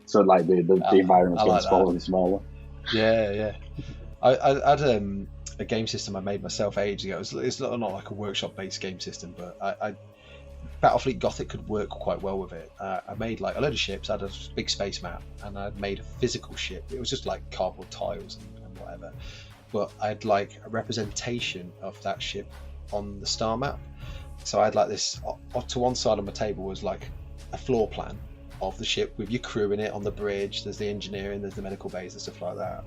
Speaker 2: So like the environment's getting smaller and smaller.
Speaker 4: I had a game system I made myself ages ago. It's not like a workshop-based game system, but I Battlefleet Gothic could work quite well with it. I made like a load of ships. I had a big space map, and I made a physical ship. It was just like cardboard tiles and whatever, but I had like a representation of that ship on the star map. So I had like this, to one side of my table was like a floor plan of the ship with your crew in it on the bridge. There's the engineering, there's the medical bays and stuff like that.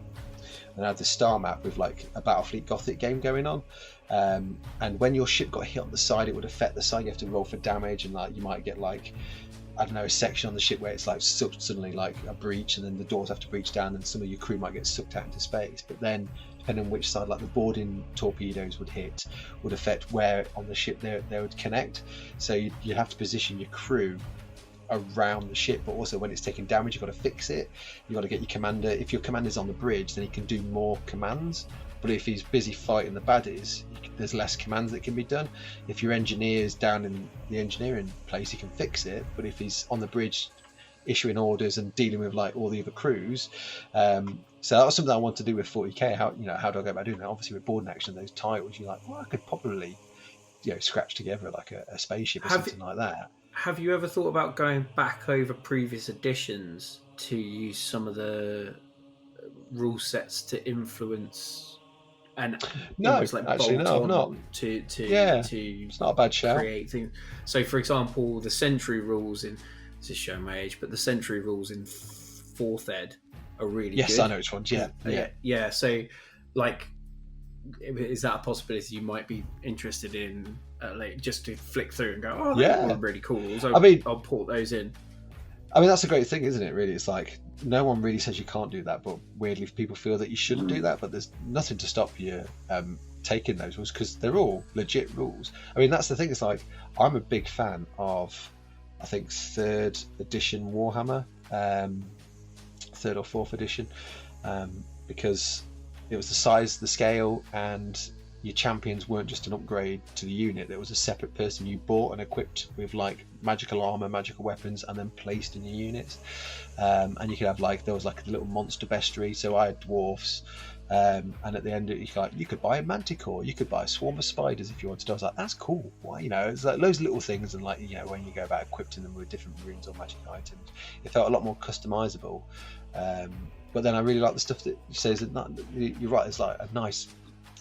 Speaker 4: And I had the star map with like a Battlefleet Gothic game going on. And when your ship got hit on the side, it would affect the side. You have to roll for damage, and like you might get like, I don't know, a section on the ship where it's like suddenly like a breach, and then the doors have to breach down, and some of your crew might get sucked out into space. But then, depending on which side like the boarding torpedoes would hit, would affect where on the ship they would connect. So you have to position your crew around the ship, but also when it's taking damage, you've got to fix it. You've got to get your commander. If your commander's on the bridge, then he can do more commands. But if he's busy fighting the baddies, there's less commands that can be done. If your engineer's down in the engineering place, he can fix it. But if he's on the bridge issuing orders and dealing with like all the other crews, so that was something I wanted to do with 40k. How do I go about doing that? Obviously with board and action, those titles, you're like, well, I could probably scratch together like a spaceship or something like that.
Speaker 3: Have you ever thought about going back over previous editions to use some of the rule sets to influence and almost like bolt on to
Speaker 4: it's not a bad shout.
Speaker 3: Create things? So, for example, the Sentry rules in, this is showing my age, but the Sentry rules in 4th Ed are really good.
Speaker 4: Yes, I know which ones. Yeah. So, like, is that a possibility you might be interested in? Like just to flick through and go, they're really cool. So I'll port those in. I mean, that's a great thing, isn't it? Really, it's like no one really says you can't do that, but weirdly, people feel that you shouldn't do that. But there's nothing to stop you taking those rules because they're all legit rules. I mean, that's the thing. It's like I'm a big fan of, I think 3rd edition Warhammer, 3rd or 4th edition, because it was the size, the scale, and your champions weren't just an upgrade to the unit. There was a separate person you bought and equipped with like magical armor, magical weapons, and then placed in your units. And you could have like, there was like a little monster bestiary. So I had dwarfs, and at the end you could buy a manticore, you could buy a swarm of spiders if you wanted to. I was like, that's cool. Why, you know, it's like loads of little things, and like, you know, when you go about equipping them with different runes or magic items, it felt a lot more customizable. But then I really like the stuff that says that you're right, it's like a nice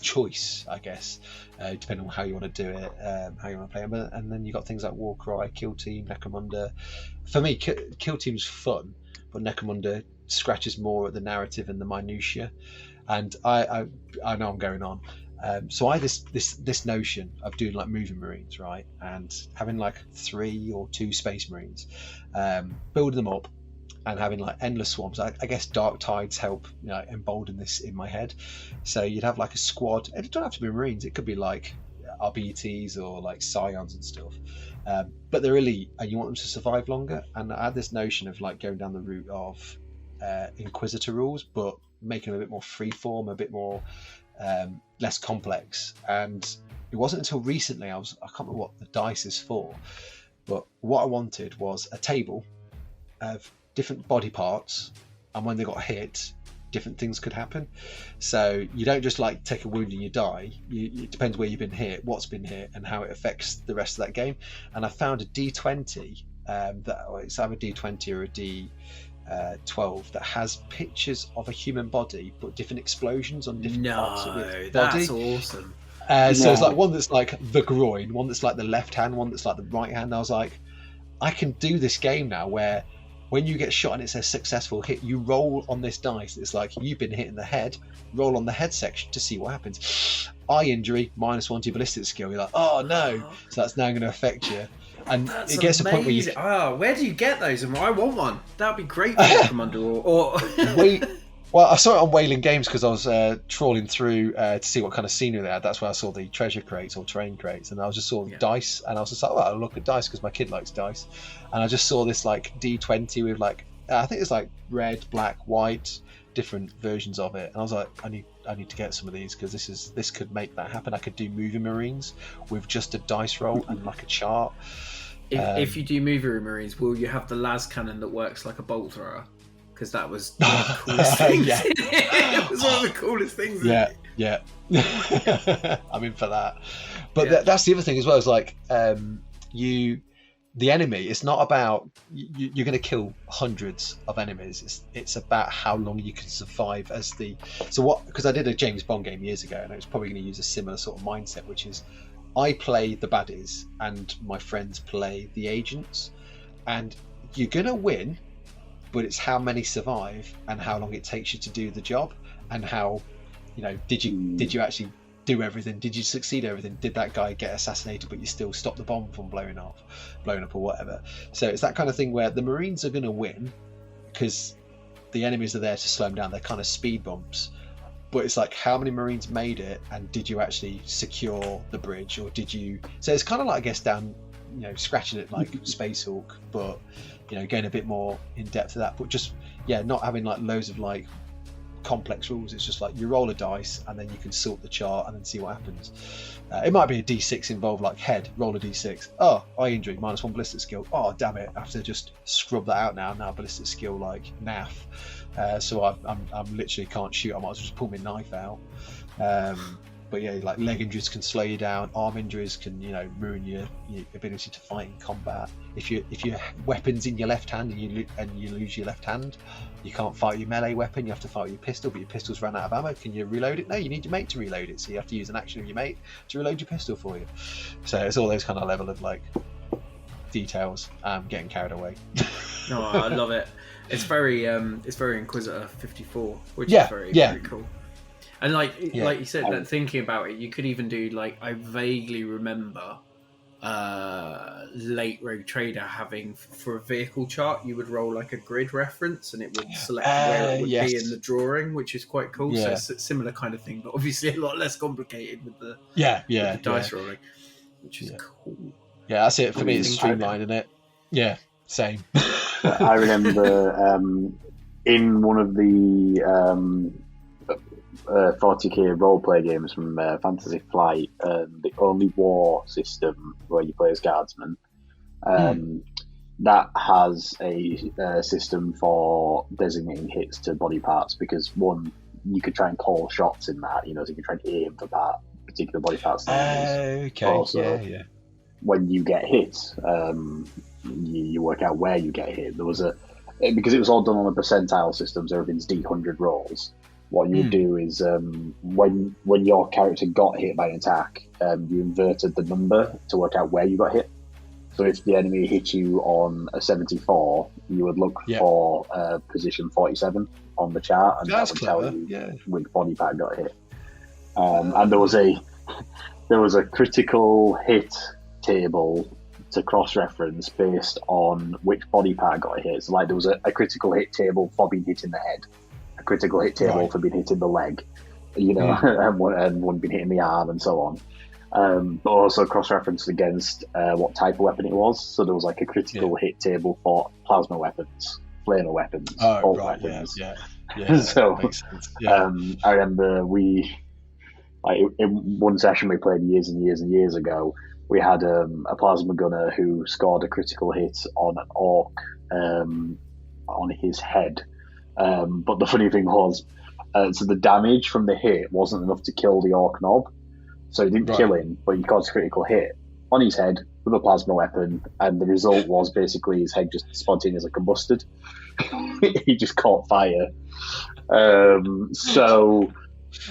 Speaker 4: choice, I guess, depending on how you want to do it, how you want to play them. And then you got things like Warcry, Kill Team, Necromunda. For me, Kill Team's fun, but Necromunda scratches more at the narrative and the minutiae. And I know I'm going on. So I had this notion of doing like moving marines, right, and having like 3 or 2 space marines, building them up, and having like endless swarms. I guess Dark Tides help, you know, embolden this in my head. So you'd have like a squad, and it don't have to be Marines, it could be like RBTs or like Scions and stuff, but they're elite and you want them to survive longer. And I had this notion of like going down the route of Inquisitor rules, but making them a bit more freeform, a bit more less complex. And it wasn't until recently, I can't remember what the dice is for, but what I wanted was a table of different body parts, and when they got hit, different things could happen. So you don't just like take a wound and you die. It depends where you've been hit, what's been hit, and how it affects the rest of that game. And I found a D20 that it's either a D20 or a D12 that has pictures of a human body, but different explosions on different parts of its body.
Speaker 3: That's awesome.
Speaker 4: So it's like one that's like the groin, one that's like the left hand, one that's like the right hand. I was like, I can do this game now where when you get shot and it says successful hit, you roll on this dice. It's like you've been hit in the head, roll on the head section to see what happens. Eye injury, -1 to your ballistic skill. You're like, oh no. So that's now going to affect you. And
Speaker 3: That's
Speaker 4: it gets
Speaker 3: amazing.
Speaker 4: to a point where you...
Speaker 3: Oh, where do you get those? And I want one. That'd be great for Necromunda or...
Speaker 4: Well, I saw it on Whaling Games because I was trawling through to see what kind of scenery they had. That's where I saw the treasure crates or terrain crates, and I was just saw dice, and I was just like, oh, I'll look at dice because my kid likes dice. And I just saw this like D20 with like, I think it's like red, black, white, different versions of it. And I was like, I need to get some of these because this could make that happen. I could do moving marines with just a dice roll and like a chart.
Speaker 3: If you do moving marines, will you have the las cannon that works like a bolt thrower? Because that was one of the coolest things. It was one of the coolest things.
Speaker 4: Yeah. I'm in for that. But that's the other thing as well. Is like the enemy. It's not about you're going to kill hundreds of enemies. It's about how long you can survive as the. So what? Because I did a James Bond game years ago, and I was probably going to use a similar sort of mindset, which is I play the baddies and my friends play the agents, and you're going to win. But it's how many survive and how long it takes you to do the job, and how, you know, did you actually do everything? Did you succeed at everything? Did that guy get assassinated but you still stop the bomb from blowing up or whatever? So it's that kind of thing where the Marines are going to win because the enemies are there to slow them down. They're kind of speed bumps. But it's like, how many Marines made it, and did you actually secure the bridge, or did you? So it's kind of like, I guess, down, you know, scratching it like Space Hulk, but you know, going a bit more in depth of that, but just not having like loads of like complex rules. It's just like you roll a dice and then you can sort the chart and then see what happens. It might be a D6 involved, like head, roll a D6. Oh, eye injury, -1 ballistic skill. Oh, damn it, I have to just scrub that out now. Now ballistic skill like naff. So I'm literally can't shoot. I might as well just pull my knife out. But yeah, like leg injuries can slow you down. Arm injuries can, you know, ruin your ability to fight in combat. If your weapon's in your left hand and you lose your left hand, you can't fight your melee weapon. You have to fight with your pistol, but your pistol's run out of ammo. Can you reload it? No, you need your mate to reload it. So you have to use an action of your mate to reload your pistol for you. So it's all those kind of level of like details. Getting carried away.
Speaker 3: No, I love it. It's very Inquisitor 54, which is very cool. And like you said, that thinking about it, you could even do like, I vaguely remember late Rogue Trader having, for a vehicle chart, you would roll like a grid reference and it would select where it would be in the drawing, which is quite cool. So it's a similar kind of thing, but obviously a lot less complicated with the dice rolling, which is cool.
Speaker 4: Yeah, that's it for me. It's streamlined, isn't it? Yeah, same.
Speaker 2: I remember in one of the 40k roleplay games from Fantasy Flight, the only war system where you play as guardsmen, that has a system for designating hits to body parts, because one, you could try and call shots in that, so you can try and aim for particular body parts.
Speaker 4: Okay.
Speaker 2: Also,
Speaker 4: yeah.
Speaker 2: When you get hit, you work out where you get hit. There was because it was all done on a percentile system, so everything's D100 rolls. What you would do is when your character got hit by an attack, you inverted the number to work out where you got hit. So if the enemy hit you on a 74, you would look for position 47 on the chart, and that would tell you which body part got hit. And there was a critical hit table to cross-reference based on which body part got hit. So like there was a critical hit table for being hit in the head, a critical hit table for being hit in the leg, and one being hit in the arm, and so on. But also cross-referenced against what type of weapon it was. So there was like a critical hit table for plasma weapons, flamer weapons, bolt weapons. So
Speaker 4: makes sense.
Speaker 2: I remember in one session we played years and years and years ago, we had a plasma gunner who scored a critical hit on an orc on his head. But the funny thing was, so the damage from the hit wasn't enough to kill the orc knob. So he didn't kill him, but he caused a critical hit on his head with a plasma weapon, and the result was basically his head just spontaneously combusted. He just caught fire. So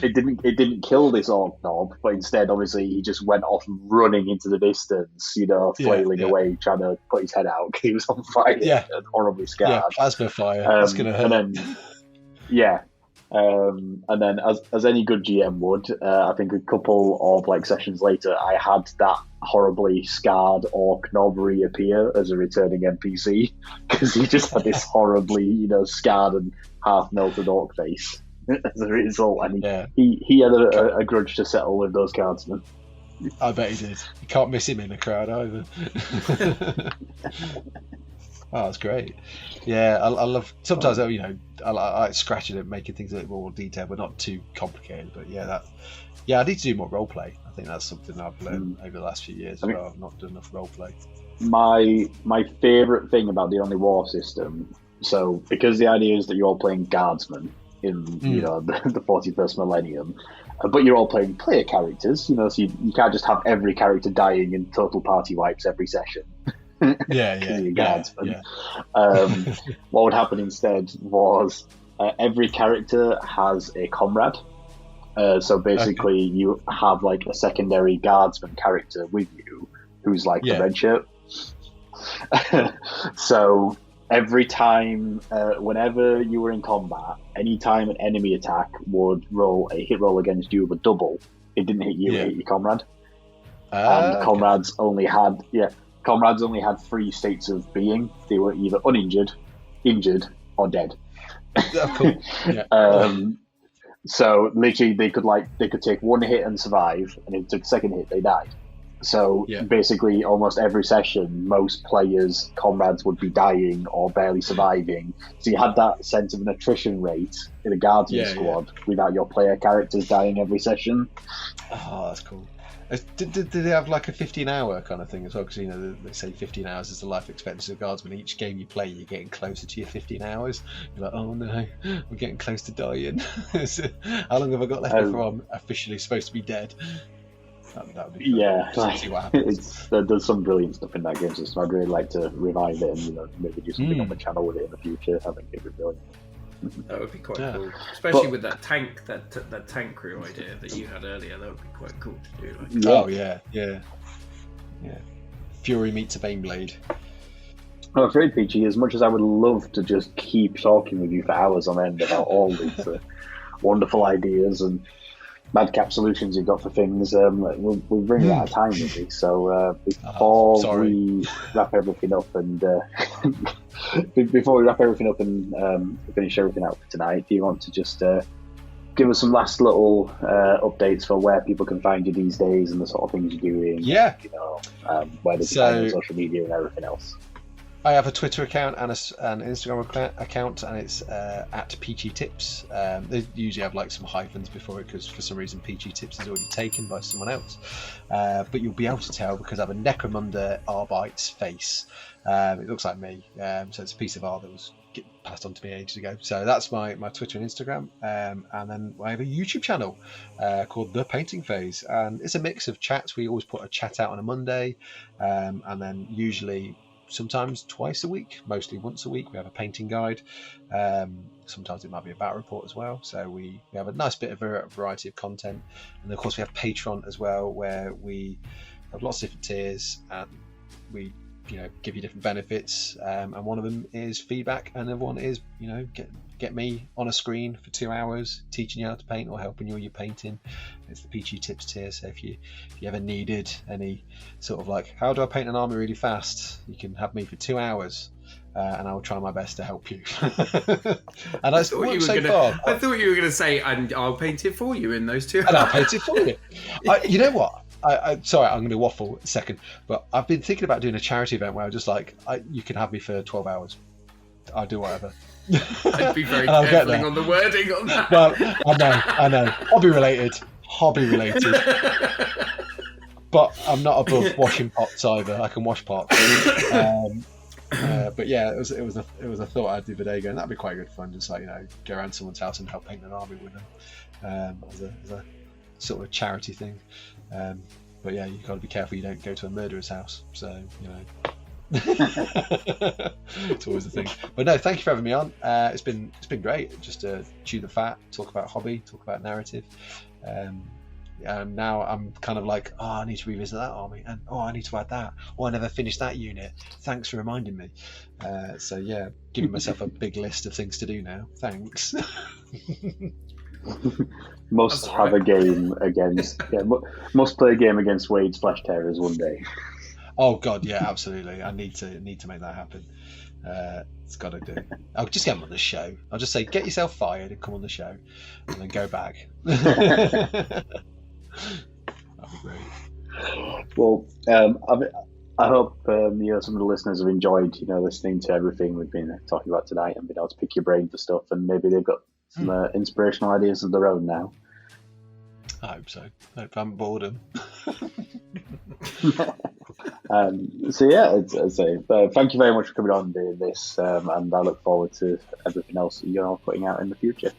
Speaker 2: it didn't kill this orc knob, but instead, obviously, he just went off running into the distance, flailing away, trying to put his head out. He was on fire and horribly scarred.
Speaker 4: Yeah, plasma fire. That's going to hurt.
Speaker 2: And then, as any good GM would, I think a couple of sessions later, I had that horribly scarred orc knob reappear as a returning NPC, because he just had this horribly, scarred and half melted orc face as a result, and he had a grudge to settle with those cardsmen.
Speaker 4: I bet he did. You can't miss him in a crowd either. Oh, that's great. Yeah, I love. Sometimes I like scratching it, making things a little more detailed, but not too complicated. But I need to do more role play. I think that's something I've learned over the last few years. I've not done enough role play.
Speaker 2: My favourite thing about the Only War system, so because the idea is that you're all playing guardsmen in the 41st millennium, but you're all playing player characters, so you can't just have every character dying in total party wipes every session. Guardsmen. What would happen instead was every character has a comrade. So basically, you have a secondary guardsman character with you, who's the red shirt. So every time, whenever you were in combat, any time an enemy attack would roll a hit roll against you with a double, it didn't hit you, it hit your comrade. And comrades only had three states of being. They were either uninjured, injured, or dead.
Speaker 4: Cool.
Speaker 2: So literally, they could take one hit and survive, and if they took a second hit, they died. So basically, almost every session, most players' comrades would be dying or barely surviving. So you had that sense of an attrition rate in a guardian squad without your player characters dying every session.
Speaker 4: Oh, that's cool. Did they have a 15-hour kind of thing as well? Because they say 15 hours is the life expectancy of guardsmen. Each game you play, you're getting closer to your 15 hours. You're like, oh no, we're getting close to dying. How long have I got left before I'm officially supposed to be dead? That would be fun. See what happens.
Speaker 2: There's some brilliant stuff in that game system. I'd really like to revive it and maybe do something on the channel with it in the future. I think it would be brilliant.
Speaker 3: That would be quite cool, especially with that tank, that tank crew idea that you had earlier. That would be quite cool to do.
Speaker 4: Oh yeah. Fury meets a Baneblade.
Speaker 2: I'm afraid, Peachy, as much as I would love to just keep talking with you for hours on end about all these wonderful ideas and madcap solutions you've got for things, we're running out of time with it. So before we wrap everything up and finish everything out for tonight, do you want to just give us some last little updates for where people can find you these days and the sort of things you're doing?
Speaker 4: Yeah.
Speaker 2: Where they can find you on social media and everything else.
Speaker 4: I have a Twitter account and an Instagram account, and it's at Peachy Tips. They usually have like some hyphens before it because for some reason Peachy Tips is already taken by someone else. But you'll be able to tell because I have a Necromunda Arbite's face. It looks like me, so it's a piece of art that was passed on to me ages ago. So that's my Twitter and Instagram, and then I have a YouTube channel called The Painting Phase, and it's a mix of chats. We always put a chat out on a Monday, and then usually sometimes twice a week, mostly once a week, we have a painting guide. Sometimes it might be a battle report as well. So we have a nice bit of a variety of content, and of course we have Patreon as well, where we have lots of different tiers, and we give you different benefits, and one of them is feedback, and the other one is get me on a screen for 2 hours teaching you how to paint or helping you with your painting. It's the Peachy Tips tier, so if you ever needed any sort of like, how do I paint an army really fast, you can have me for 2 hours, and I will try my best to help you. And I thought you
Speaker 3: were going to say, and I'll paint it for you in those 2 hours.
Speaker 4: And I'll paint it for you. You know what? Sorry, I'm going to waffle a second, but I've been thinking about doing a charity event where I'm just like, you can have me for 12 hours. I'll do whatever.
Speaker 3: I'd be very careful on the wording on that.
Speaker 4: Well, I know. Hobby related. But I'm not above washing pots either. I can wash pots. But yeah, it was a thought I had the other day, going, that'd be quite good fun. Just like go around someone's house and help paint an army with them, as a sort of a charity thing. But yeah, you've got to be careful you don't go to a murderer's house. So it's always a thing. But no, thank you for having me on. It's been great just to chew the fat, talk about hobby, talk about narrative. And now I'm kind of like, I need to revisit that army, and I need to add that. I never finished that unit. Thanks for reminding me. So yeah, giving myself a big list of things to do now. Thanks.
Speaker 2: Must play a game against Wade's Flesh Terrors one day.
Speaker 4: Oh god, yeah, absolutely. I need to make that happen. It's got to do. I'll just get him on the show. I'll just say, get yourself fired and come on the show, and then go back. That'd be great.
Speaker 2: Well, I hope some of the listeners have enjoyed listening to everything we've been talking about tonight, and been able to pick your brain for stuff, and maybe they've got some inspirational ideas of their own now.
Speaker 4: I hope so. I hope I haven't bored them.
Speaker 2: So yeah, thank you very much for coming on and doing this, and I look forward to everything else that you're putting out in the future.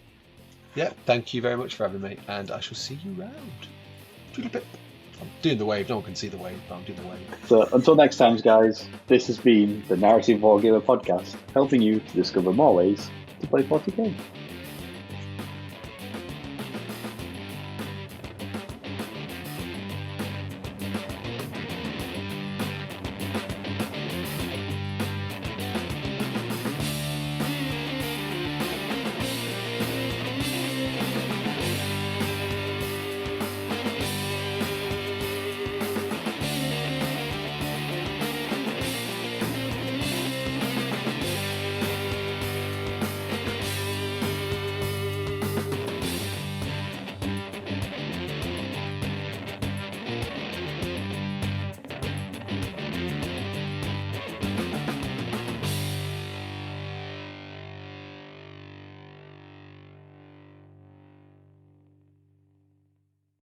Speaker 4: Yeah, thank you very much for having me, and I shall see you round. I'm doing the wave. No one can see the wave, but I'm doing the wave.
Speaker 2: So until next time, guys, this has been the Narrative Wargamer Podcast, helping you to discover more ways to play 40K.